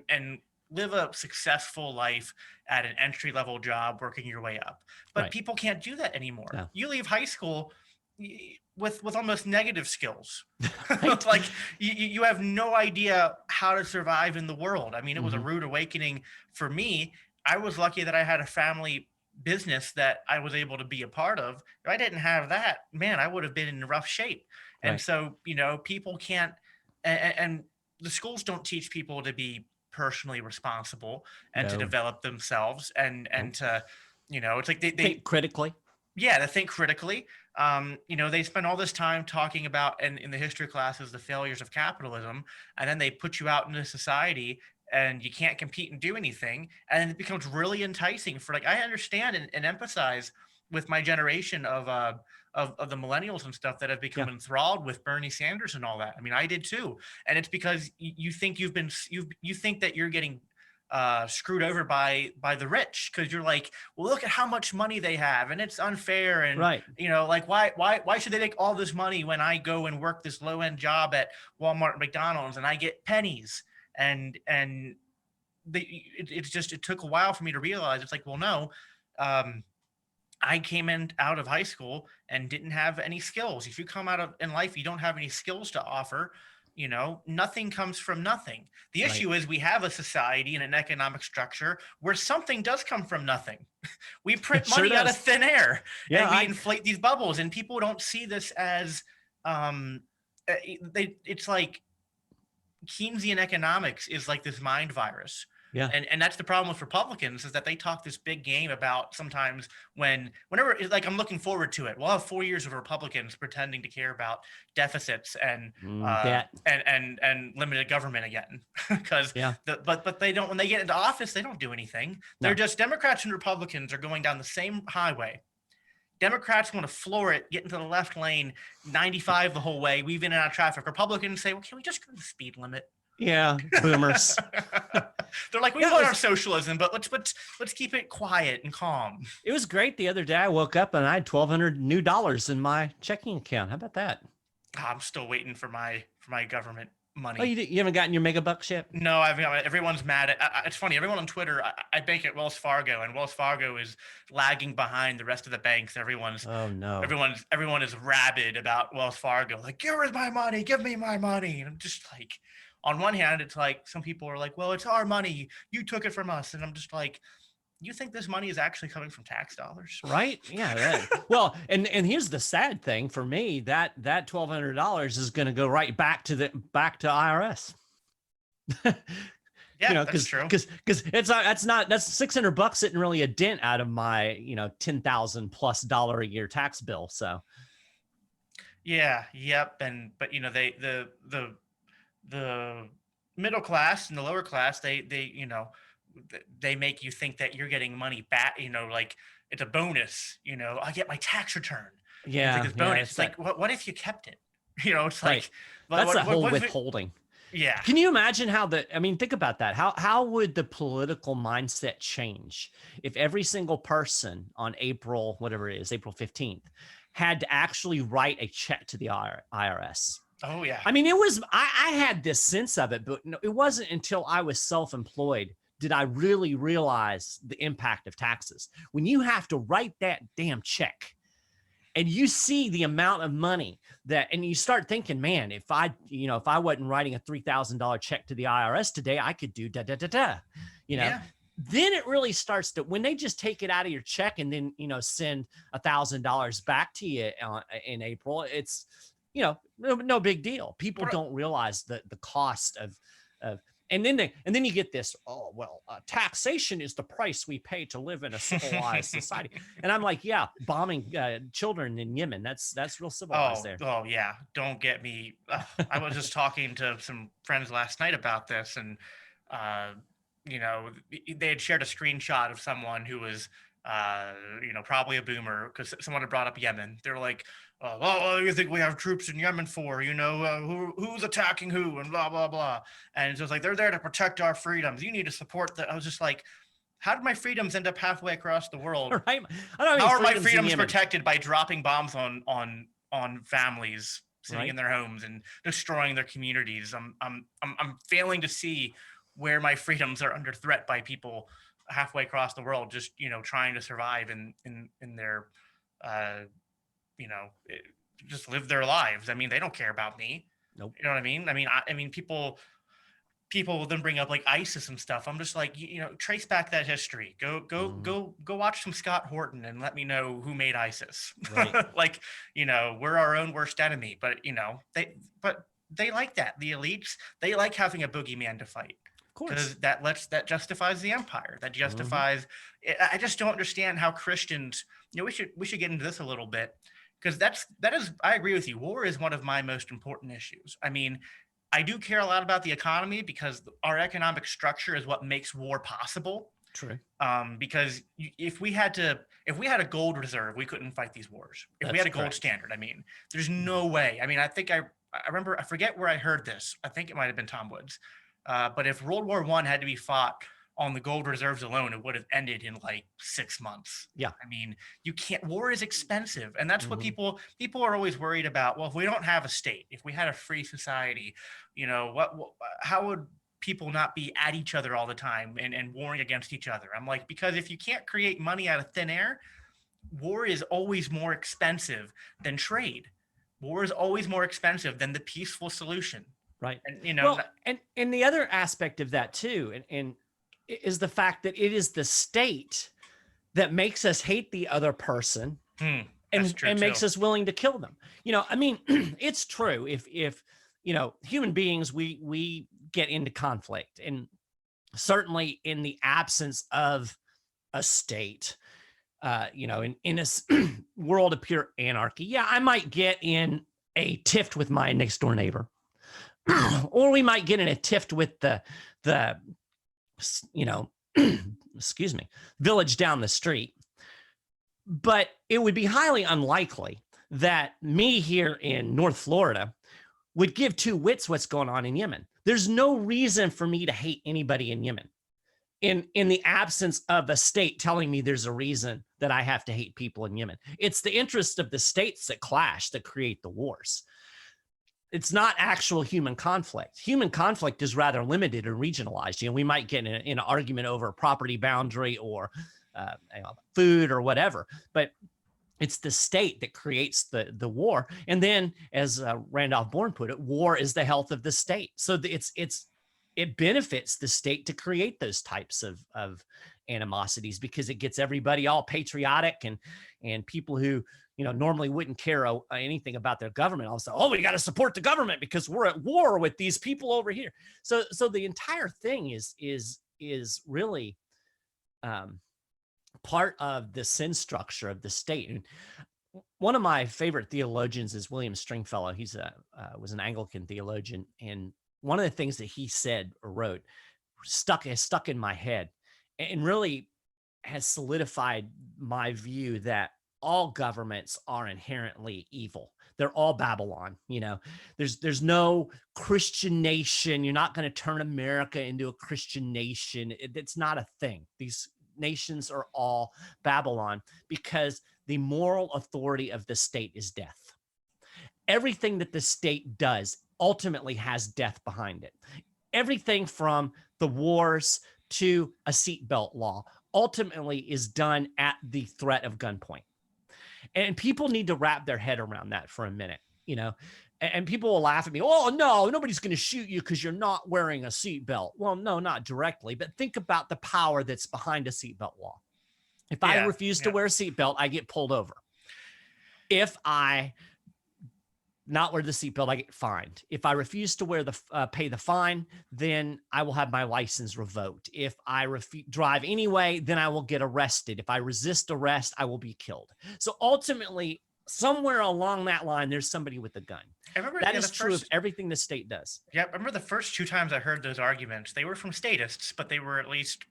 live a successful life at an entry-level job, working your way up. But right. People can't do that anymore. No. You leave high school with almost negative skills. Right. Like you have no idea how to survive in the world. I mean, it was a rude awakening for me. I was lucky that I had a family business that I was able to be a part of. If I didn't have that, man, I would have been in rough shape. And right. so, people can't, and the schools don't teach people to be personally responsible and to develop themselves and to, it's like they think critically. Yeah, to think critically. They spend all this time talking about, and in the history classes, the failures of capitalism, and then they put you out into society and you can't compete and do anything. And it becomes really enticing for, like, I understand and empathize with my generation of the millennials and stuff that have become enthralled with Bernie Sanders and all that. I mean, I did too. And it's because you think you think that you're getting screwed over by the rich, because you're like, well, look at how much money they have and it's unfair. And right. Like why should they make all this money when I go and work this low end job at Walmart and McDonald's and I get pennies? And it took a while for me to realize, it's like, well, no, I came out of high school and didn't have any skills. If you come in life, you don't have any skills to offer, nothing comes from nothing. The issue is we have a society and an economic structure where something does come from nothing. We print money out of thin air and we inflate these bubbles, and people don't see this as, it's like Keynesian economics is like this mind virus. Yeah. And that's the problem with Republicans, is that they talk this big game about sometimes whenever, like, I'm looking forward to it. We'll have 4 years of Republicans pretending to care about deficits and debt and limited government again. Because but they don't, when they get into office, they don't do anything. They're just, Democrats and Republicans are going down the same highway. Democrats want to floor it, get into the left lane, 95 the whole way, weave in and out of traffic. Republicans say, well, can we just go to the speed limit? Yeah, boomers. They're like, we want our socialism, but let's keep it quiet and calm. It was great. The other day I woke up and I had $1,200 new dollars in my checking account. How about that? I'm still waiting for my government money. Oh, you haven't gotten your mega bucks yet? No, I've got, everyone's mad at. It's funny. Everyone on Twitter, I bank at Wells Fargo, and Wells Fargo is lagging behind the rest of the banks. Everyone is rabid about Wells Fargo. Like, give us my money, give me my money. And I'm just like, on one hand, it's like some people are like, well, it's our money, you took it from us. And I'm just like, you think this money is actually coming from tax dollars? Right. Yeah. Right. Well, and here's the sad thing for me, that $1,200 is going to go right back to IRS. Yeah, that's true. Because that's $600 isn't really a dent out of my $10,000+ a year tax bill. So Yeah, yep. But the middle class and the lower class, they make you think that you're getting money back, like it's a bonus, I get my tax return. It's like Yeah, this yeah, bonus. that's It's that. like, what if you kept it? It's Right. like, what That's what that what, whole what if it, withholding. yeah. Can you imagine how I mean, think about that. How would the political mindset change if every single person on April, whatever it is, April 15th, had to actually write a check to the IRS? Oh yeah. I mean, I had this sense of it, but no, it wasn't until I was self-employed did I really realize the impact of taxes. When you have to write that damn check and you see the amount of money that, and you start thinking, man, if I wasn't writing a $3,000 check to the IRS today, I could do da da da da, you know. Yeah. Then it really starts to, when they just take it out of your check and then send $1,000 back to you in April, it's no big deal. People What don't realize the cost of and then you get this, oh well, taxation is the price we pay to live in a civilized society. And I'm like, yeah, bombing children in Yemen, that's real civilized Oh, there. oh yeah. Don't get me. I was just talking to some friends last night about this, and uh, they had shared a screenshot of someone who was, probably a boomer because someone had brought up Yemen. They're like, what do you think we have troops in Yemen for? Who's attacking who, and blah blah blah. And it's just like they're there to protect our freedoms. You need to support that. I was just like, how did my freedoms end up halfway across the world? Right? I don't How have are any my freedoms in freedoms Yemen, protected by dropping bombs on families sitting right? in their homes and destroying their communities? I'm failing to see where my freedoms are under threat by people halfway across the world, just trying to survive in their uh you know it- just live their lives. I mean, they don't care about me. Nope. You know what I mean? I mean, people will then bring up like ISIS and stuff. I'm just like, trace back that history. Mhm. Go watch some Scott Horton and let me know who made ISIS. Right. Like, we're our own worst enemy, but they like that. The elites, they like having a boogeyman to fight Of course. because that justifies the empire. That Mhm. justifies. I just don't understand how Christians. We should get into this a little bit because that is I agree with you. War is one of my most important issues. I mean, I do care a lot about the economy because our economic structure is what makes war possible. True. Because if we had a gold reserve, we couldn't fight these wars. If we That's had a gold correct. standard, I mean, there's Mhm. no way. I mean, I remember, I forget where I heard this. I think it might have been Tom Woods. But if World War One had to be fought on the gold reserves alone, it would have ended in like 6 months. Yeah. I mean, you can't. War is expensive, and that's what Mhm. people are always worried about. Well, if we don't have a state, if we had a free society, how would people not be at each other all the time and warring against each other? I'm like, because if you can't create money out of thin air, war is always more expensive than trade. War is always more expensive than the peaceful solution. Right. And Well, and the other aspect of that too, and is the fact that it is the state that makes us hate the other person that's true and too. makes us willing to kill them. I mean, it's true. If human beings, we get into conflict, and certainly in the absence of a state, in a world of pure anarchy, yeah, I might get in a tiff with my next door neighbor, or we might get in a tiff with the you know excuse me, village down the street. But it would be highly unlikely that me here in North Florida would give two wits what's going on in Yemen. There's no reason for me to hate anybody in Yemen in the absence of a state telling me there's a reason that I have to hate people in Yemen. It's the interest of the states that clash that create the wars. It's not actual human conflict. Human conflict is rather limited and regionalized. We might get in an argument over a property boundary or food or whatever, but it's the state that creates the war. And then, as Randolph Bourne put it, war is the health of the state. So it benefits the state to create those types of animosities because it gets everybody all patriotic and people who normally wouldn't care anything about their government. All of a sudden, oh, we got to support the government because we're at war with these people over here. So the entire thing is really part of the sin structure of the state. And One of my favorite theologians is William Stringfellow. He's was an Anglican theologian, and one of the things that he said or wrote has stuck in my head, and really has solidified my view that all governments are inherently evil. They're all Babylon. There's no Christian nation. You're not going to turn America into a Christian nation. It's not a thing. These nations are all Babylon because the moral authority of the state is death. Everything that the state does ultimately has death behind it. Everything from the wars to a seatbelt law ultimately is done at the threat of gunpoint. And people need to wrap their head around that for a minute, and people will laugh at me. Oh, no, nobody's going to shoot you because you're not wearing a seatbelt. Well, no, not directly, but think about the power that's behind a seatbelt law. If I refuse to wear a seatbelt, I get pulled over. If I not wear the seatbelt, I get fined. If I refuse to pay the fine, then I will have my license revoked. If I drive anyway, then I will get arrested. If I resist arrest, I will be killed. So ultimately, somewhere along that line, there's somebody with a gun. I remember that is true of everything the state does. Yeah, I remember the first 2 times I heard those arguments. They were from statists, but they were at least,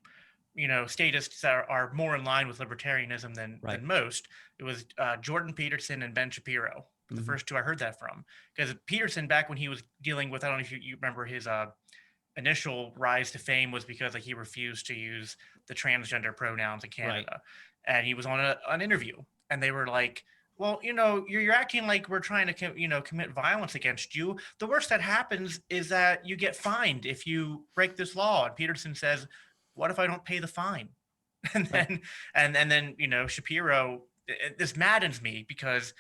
statists are more in line with libertarianism than most. It was Jordan Peterson and Ben Shapiro. The first 2 I heard that from, because Peterson, back when he was dealing with, I don't know if you remember, his initial rise to fame was because he refused to use the transgender pronouns in Canada. And he was on an interview, and they were like, well, you're acting like we're trying to commit violence against you. The worst that happens is that you get fined if you break this law. And Peterson says, what if I don't pay the fine? And then and then Shapiro, this maddens me because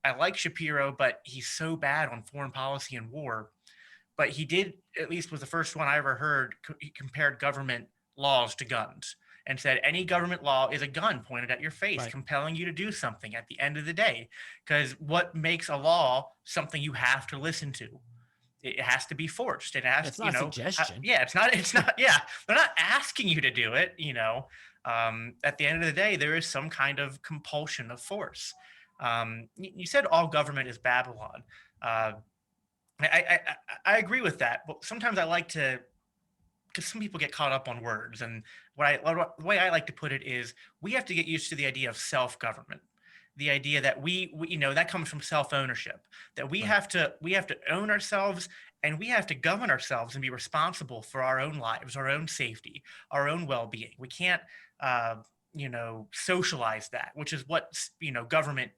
I like Shapiro, but he's so bad on foreign policy and war. But he did, at least was the first one I ever heard, he compared government laws to guns and said any government law is a gun pointed at your face, compelling you to do something at the end of the day. Because what makes a law something you have to listen to? It has to be forced. It has, it's not suggestion. It's not. Yeah, they're not asking you to do it. At the end of the day, there is some kind of compulsion of force. You said all government is Babylon. I agree with that, but sometimes I like to, because some people get caught up on words, and the way I like to put it is we have to get used to the idea of self-government. The idea that we that comes from self-ownership, that we have to own ourselves, and we have to govern ourselves and be responsible for our own lives, our own safety, our own well-being. We can't socialize that, which is what government,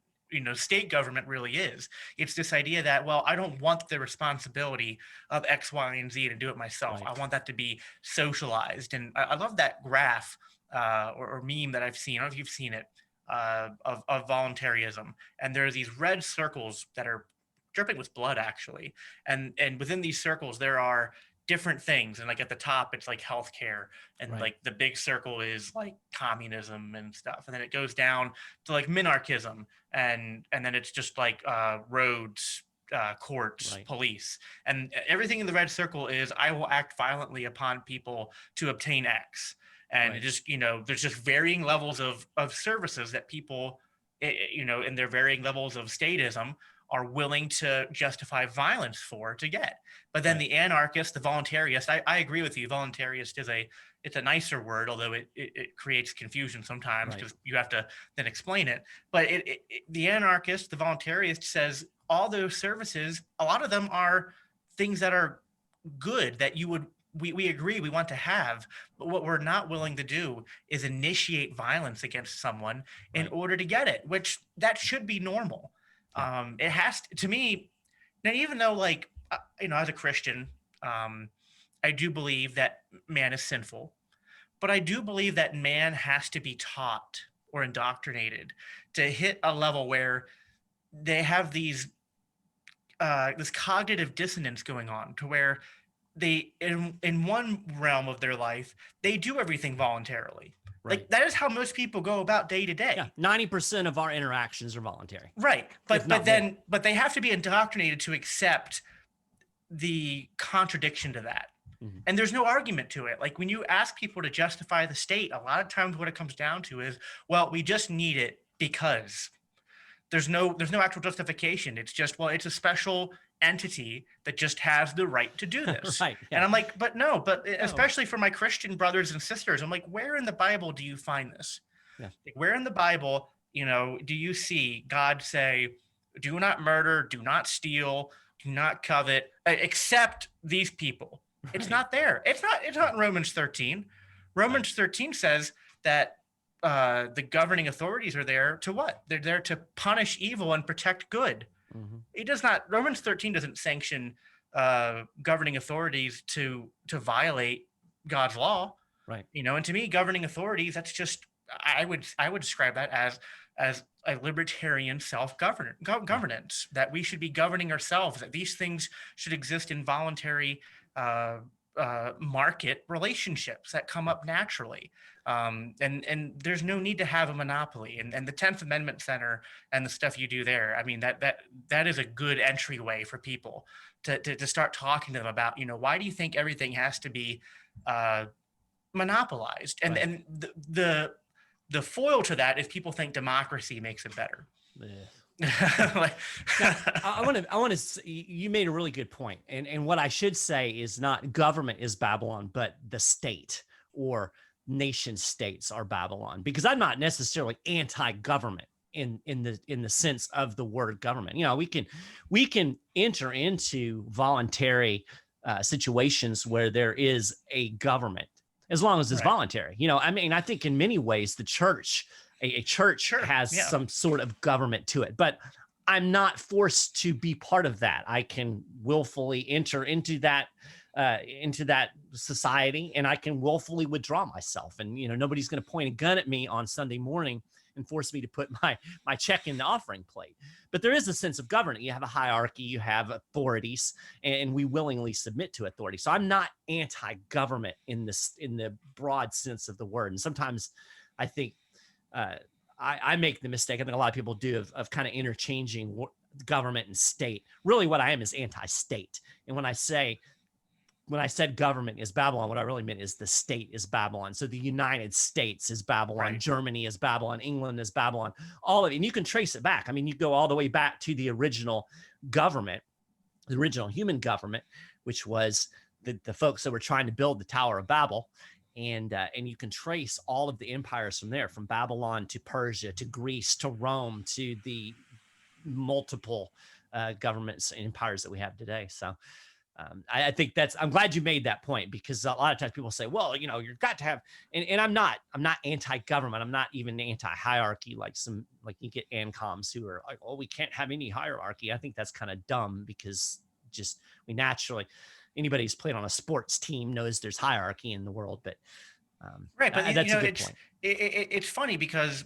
state government really is. It's this idea that, well, I don't want the responsibility of X, Y, and Z to do it myself. I want that to be socialized. And I love that graph or meme that I've seen. I don't know if you've seen it, of voluntarism. And there are these red circles that are dripping with blood, actually. And within these circles, there are different things, and at the top it's healthcare, and the big circle is communism and stuff, and then it goes down to minarchism, and then it's just roads, courts, police, and everything in the red circle is I will act violently upon people to obtain X. And just there's just varying levels of services that people in their varying levels of statism are willing to justify violence to get. But then the anarchist, the voluntarist, I agree with you. Voluntarist it's a nicer word, although it creates confusion sometimes because you have to then explain it. But the anarchist, the voluntarist says all those services, a lot of them are things that are good that we agree we want to have, but what we're not willing to do is initiate violence against someone in order to get it, which that should be normal. It has to me. Now, even though as a Christian, I do believe that man is sinful, but I do believe that man has to be taught or indoctrinated to hit a level where they have this cognitive dissonance going on, to where they in one realm of their life, they do everything voluntarily. That is how most people go about day to day. Yeah, 90% of our interactions are voluntary. Right. But they have to be indoctrinated to accept the contradiction to that. Mm-hmm. And there's no argument to it. When you ask people to justify the state, a lot of times what it comes down to is, well, we just need it because there's no actual justification. It's just, well, it's a special entity that just has the right to do this. Right. Yeah. And I'm like, but no, but especially for my Christian brothers and sisters, I'm like, where in the Bible do you find this? Yeah. Like, where in the Bible, do you see God say, do not murder, do not steal, do not covet, except these people? Right. It's not there. It's not in Romans 13. Romans 13 says that the governing authorities are there to what? They're there to punish evil and protect good. Mm-hmm. It does not. Romans 13 doesn't sanction governing authorities to violate God's law. Right. And to me, governing authorities, that's just, I would describe that as a libertarian self-governance, that we should be governing ourselves, that these things should exist in voluntary market relationships that come up naturally. And there's no need to have a monopoly. And the 10th Amendment Center and the stuff you do there, I mean, that is a good entryway for people to start talking to them about, why do you think everything has to be monopolized? And, right. And the foil to that is people think democracy makes it better. Yeah. I want to. You made a really good point, and what I should say is not government is Babylon, but the state or nation states are Babylon. Because I'm not necessarily anti-government in the sense of the word government. We can enter into voluntary situations where there is a government, as long as it's right. Voluntary. I think in many ways the church. A church has some sort of government to it, but I'm not forced to be part of that. I can willfully enter into that society, and I can willfully withdraw myself. And nobody's going to point a gun at me on Sunday morning and force me to put my check in the offering plate. But there is a sense of government. You have a hierarchy, you have authorities, and we willingly submit to authority. So I'm not anti-government in the broad sense of the word. And sometimes I think. I make the mistake, I think a lot of people do, of kind of interchanging government and state. Really what I am is anti-state. And when I said government is Babylon, what I really meant is the state is Babylon. So the United States is Babylon, right. Germany is Babylon, England is Babylon, all of it. And you can trace it back. I mean, you go all the way back to the original government, the original human government, which was the folks that were trying to build the Tower of Babel. And you can trace all of the empires from there, from Babylon to Persia to Greece to Rome to the multiple governments and empires that we have today. So I think I'm glad you made that point, because a lot of times people say, well, you've got to have, and I'm not anti-government. I'm not even anti-hierarchy like you get ANCOMs who are like, oh, we can't have any hierarchy. I think that's kind of dumb, because just we naturally. Anybody who's played on a sports team knows there's hierarchy in the world, but right. But that's a good point. It's funny because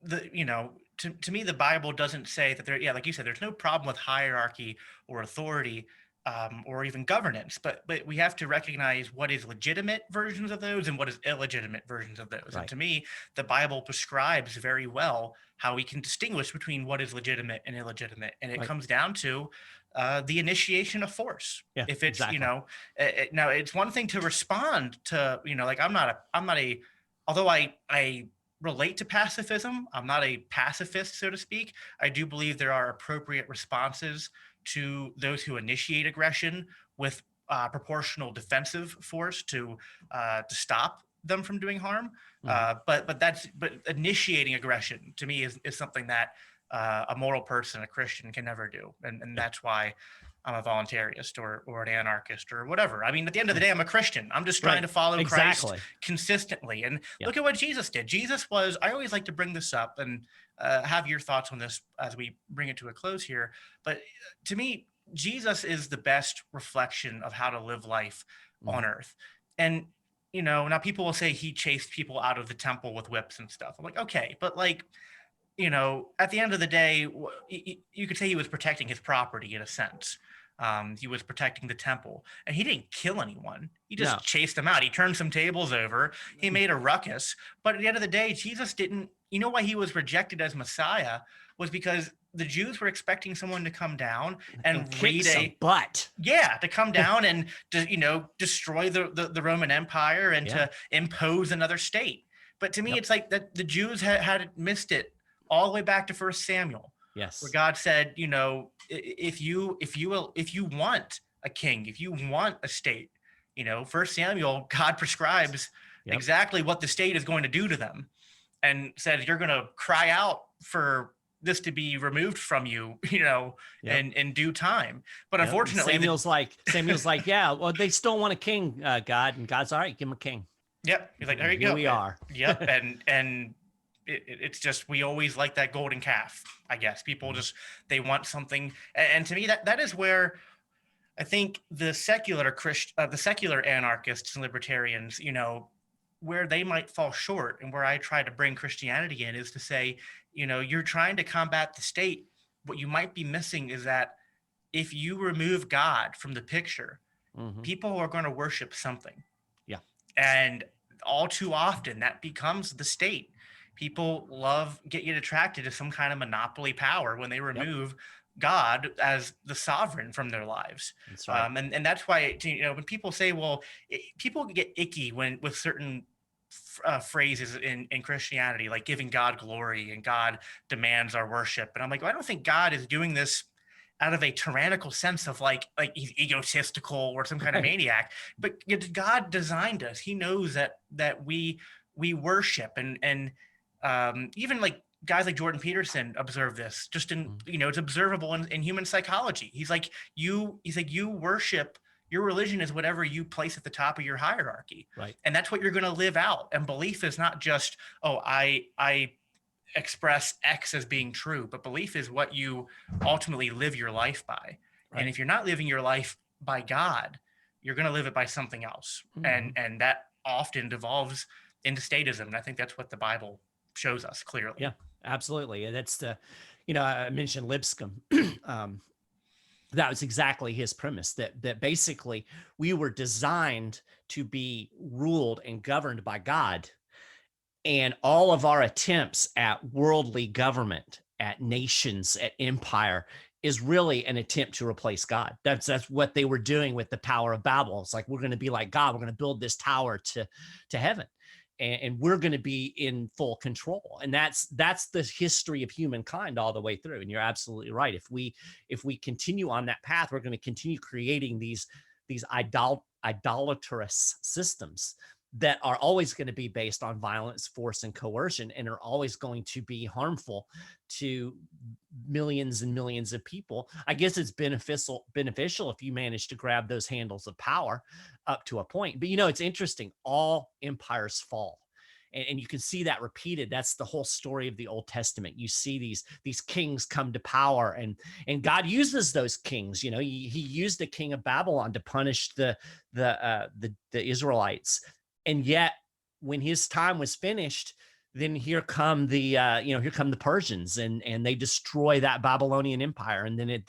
to me, the Bible doesn't say that there, like you said, there's no problem with hierarchy or authority or even governance, but we have to recognize what is legitimate versions of those and what is illegitimate versions of those. Right. And to me, the Bible prescribes very well how we can distinguish between what is legitimate and illegitimate. And it right. comes down to the initiation of force. Yeah, if it's, exactly. Now it's one thing to respond to, like although I relate to pacifism, I'm not a pacifist, so to speak. I do believe there are appropriate responses to those who initiate aggression with proportional defensive force to stop them from doing harm. Mm-hmm. But initiating aggression to me is something that a moral person, a Christian, can never do. And that's why I'm a voluntarist or an anarchist or whatever. I mean, at the end of the day, I'm a Christian. I'm just trying to follow Christ consistently. And look at what Jesus did. Jesus was, I always like to bring this up and have your thoughts on this as we bring it to a close here. But to me, Jesus is the best reflection of how to live life on earth. And, now people will say he chased people out of the temple with whips and stuff. I'm like, okay, but at the end of the day, you could say he was protecting his property in a sense. He was protecting the temple, and he didn't kill anyone. He just chased them out. He turned some tables over. He made a ruckus. But at the end of the day, Jesus didn't, why he was rejected as Messiah was because the Jews were expecting someone to come down and read to come down and, destroy the Roman Empire and to impose another state. But to me, it's like that the Jews had missed it all the way back to First Samuel, Yes. where God said, you know, if you want a king, if you want a state, you know, First Samuel, God prescribes exactly what the state is going to do to them, and said you're going to cry out for this to be removed from you, you know, in due time. But unfortunately, Samuel's like, yeah, well, they still want a king, God, and God's all right, give him a king. Yep, he's like, there you Here go. we are. Yep, and it's just, we always like that golden calf, I guess. People just, they want something, and to me that is where I think the secular anarchists and libertarians, you know, where they might fall short, and where I try to bring Christianity in, is to say, you know, you're trying to combat the state. What you might be missing is that if you remove God from the picture, people are going to worship something. Yeah. And all too often that becomes the state. People get attracted to some kind of monopoly power when they remove God as the sovereign from their lives. That's right. And that's why, you know, when people say, well, people get icky with certain phrases in Christianity, like giving God glory and God demands our worship. And I'm like, well, I don't think God is doing this out of a tyrannical sense of like he's egotistical or some kind of maniac, but God designed us. He knows that we worship, and even like guys like Jordan Peterson observe this just in, you know, it's observable in human psychology. He's like, you worship, your religion is whatever you place at the top of your hierarchy. Right. And that's what you're going to live out. And belief is not just, oh, I express X as being true, but belief is what you ultimately live your life by. Right. And if you're not living your life by God, you're going to live it by something else. And that often devolves into statism. And I think that's what the Bible shows us clearly. Yeah, absolutely. And that's the, you know, I mentioned Lipscomb. That was exactly his premise, that basically we were designed to be ruled and governed by God. And all of our attempts at worldly government, at nations, at empire, is really an attempt to replace God. That's what they were doing with the Tower of Babel. It's like, we're going to be like God. We're going to build this tower to heaven, and we're going to be in full control. And that's the history of humankind all the way through. And you're absolutely right. If we continue on that path, we're going to continue creating these idolatrous systems that are always going to be based on violence, force, and coercion, and are always going to be harmful to millions and millions of people. I guess it's beneficial if you manage to grab those handles of power up to a point. But, you know, it's interesting. All empires fall. And you can see that repeated. That's the whole story of the Old Testament. You see these kings come to power, and God uses those kings. You know, he used the king of Babylon to punish the Israelites. And yet, when his time was finished, then here come the Persians, and they destroy that Babylonian empire. And then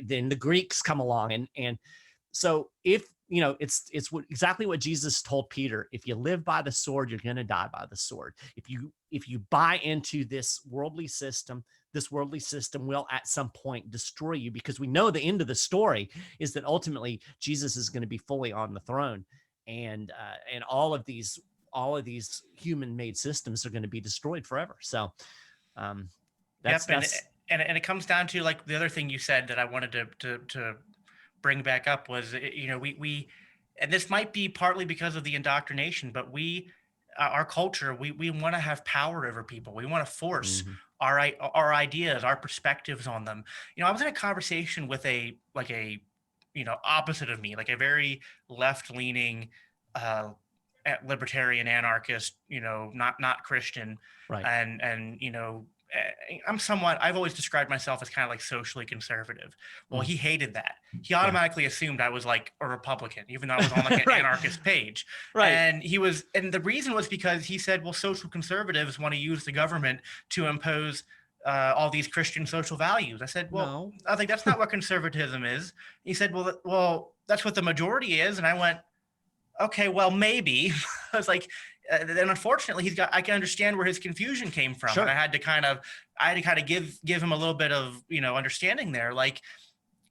then the Greeks come along, and so if, you know, it's exactly what Jesus told Peter: if you live by the sword, you're going to die by the sword. If you buy into this worldly system will at some point destroy you, because we know the end of the story is that ultimately Jesus is going to be fully on the throne. And all of these human-made systems are going to be destroyed forever. So, and it comes down to, like, the other thing you said that I wanted to bring back up was, you know, we and this might be partly because of the indoctrination, but our culture, we want to have power over people. We want to force our ideas, our perspectives on them. You know, I was in a conversation with a you know, opposite of me, like a very left-leaning libertarian anarchist, you know, not Christian. Right. And you know, I've always described myself as kind of like socially conservative. Well, he hated that. He automatically assumed I was like a Republican, even though I was on like an anarchist page. Right. And the reason was because he said, well, social conservatives want to use the government to impose all these Christian social values. I said, well, no. I think that's not what conservatism is. He said, well, that's what the majority is. And I went, okay, well, maybe. I was like, then unfortunately I can understand where his confusion came from. Sure. And I had to kind of give him a little bit of, you know, understanding there. Like,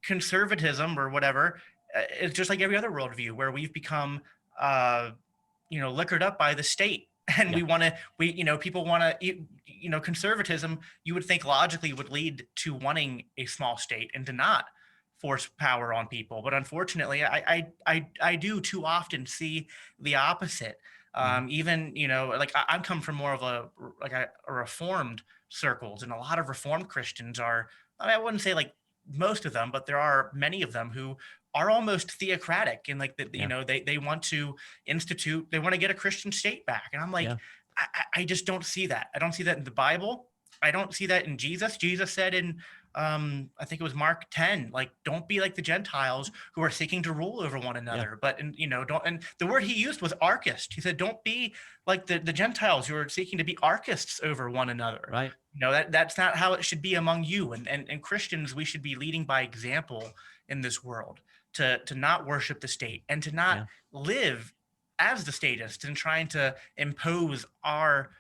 conservatism or whatever is just like every other worldview, where we've become, you know, liquored up by the state. And people want to, conservatism, you would think logically would lead to wanting a small state and to not force power on people. But unfortunately, I do too often see the opposite. Even, like I'm come from more of a reformed circles, and a lot of reformed Christians are, I wouldn't say like most of them, but there are many of them who are almost theocratic, and like they want to they want to get a Christian state back. And I'm like, I just don't see that. I don't see that in the Bible. I don't see that in Jesus. Jesus said in I think it was Mark 10, like, don't be like the Gentiles who are seeking to rule over one another. But, don't, and the word he used was archist. He said, don't be like the Gentiles who are seeking to be archists over one another. Right. That's not how it should be among you. And Christians, we should be leading by example in this world to not worship the state and to not live as the statists and trying to impose our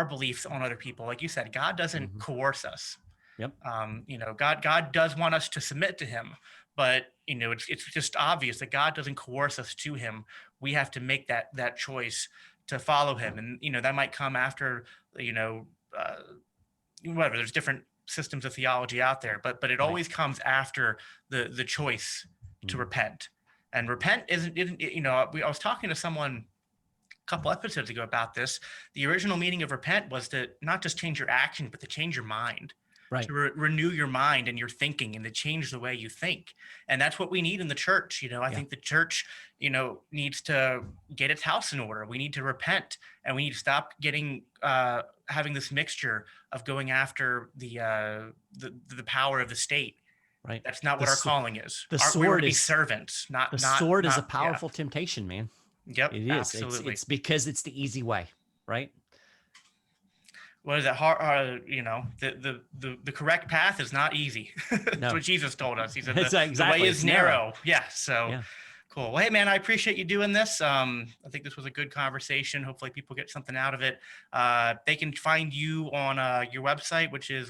beliefs on other people. Like you said, God doesn't coerce us. Yep. God does want us to submit to him, but it's just obvious that God doesn't coerce us to him. We have to make that choice to follow him. And, that might come after, whatever, there's different systems of theology out there, but it always comes after the choice to repent. And repent isn't, I was talking to someone a couple episodes ago about this. The original meaning of repent was to not just change your action, but to change your mind. Right. To renew your mind and your thinking, and to change the way you think. And that's what we need in the church. I think the church, needs to get its house in order. We need to repent, and we need to stop having this mixture of going after the power of the state. Right. That's not what our calling is. The we were sword to be is servants, not. The sword is a powerful temptation, man. Yep. It is. Absolutely. It's because it's the easy way, right? What is it? The correct path is not easy. That's what Jesus told us. He said the way is narrow. Yeah. So cool. Well, hey man, I appreciate you doing this. I think this was a good conversation. Hopefully people get something out of it. They can find you on your website, which is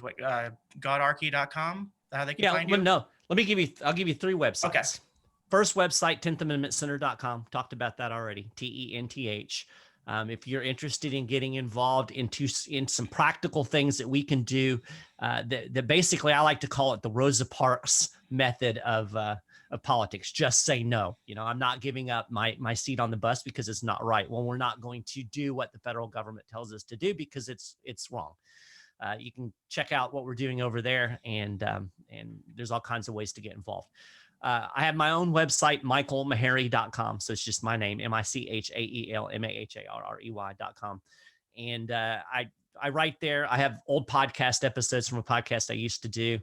Godarchy.com. How they can find you? No, I'll give you 3 websites. Okay. First website, 10thamendmentcenter.com. Talked about that already. TENTH. If you're interested in getting involved in some practical things that we can do, that basically I like to call it the Rosa Parks method of politics. Just say no. I'm not giving up my seat on the bus because it's not right. Well, we're not going to do what the federal government tells us to do because it's wrong. You can check out what we're doing over there, and there's all kinds of ways to get involved. I have my own website, michaelmaharrey.com. So it's just my name, MichaelMaharrey.com. And I write there. I have old podcast episodes from a podcast I used to do.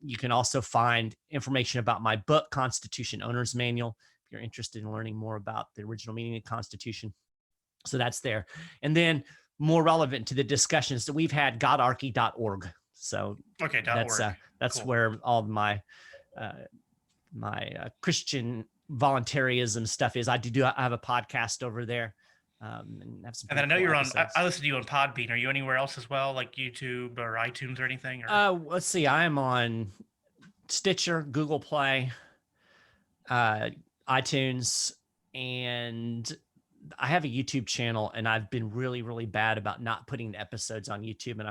You can also find information about my book, Constitution Owner's Manual, if you're interested in learning more about the original meaning of the Constitution. So that's there. And then more relevant to the discussions that we've had, godarchy.org. So that's cool. Where all my Christian voluntaryism stuff is. I have a podcast over there. And then I know you're on, I listen to you on Podbean. Are you anywhere else as well, like YouTube or iTunes or anything? Let's see. I am on Stitcher, Google Play, iTunes, and I have a YouTube channel, and I've been really, really bad about not putting the episodes on YouTube. And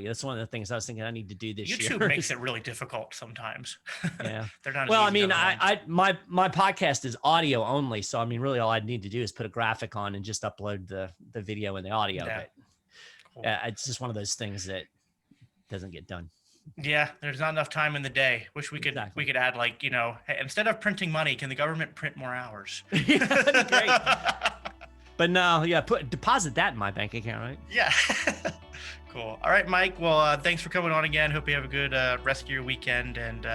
that's one of the things I was thinking I need to do this year. YouTube makes it really difficult sometimes. Yeah. They're not. Well, I mean, my podcast is audio only. So, I mean, really all I need to do is put a graphic on and just upload the video and the audio. Yeah. But cool. It's just one of those things that doesn't get done. Yeah, there's not enough time in the day. Wish we could add, like, hey, instead of printing money, can the government print more hours? That'd be great. But no, deposit that in my bank account, right? Yeah. Cool. All right, Mike. Well, thanks for coming on again. Hope you have a good rest of your weekend, and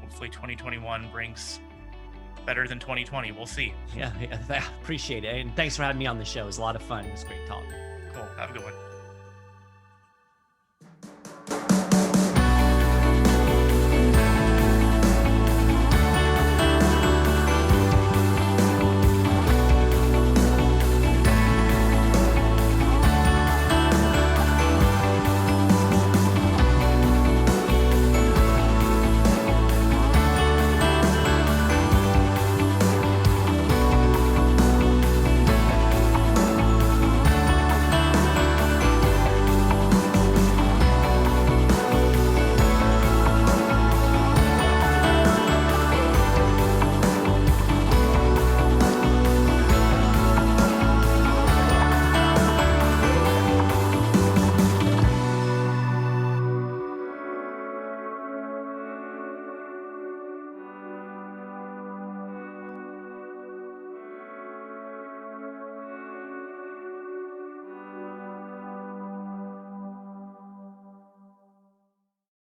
hopefully 2021 brings better than 2020. We'll see. Yeah, I appreciate it. And thanks for having me on the show. It was a lot of fun. It was great talk. Cool. Have a good one.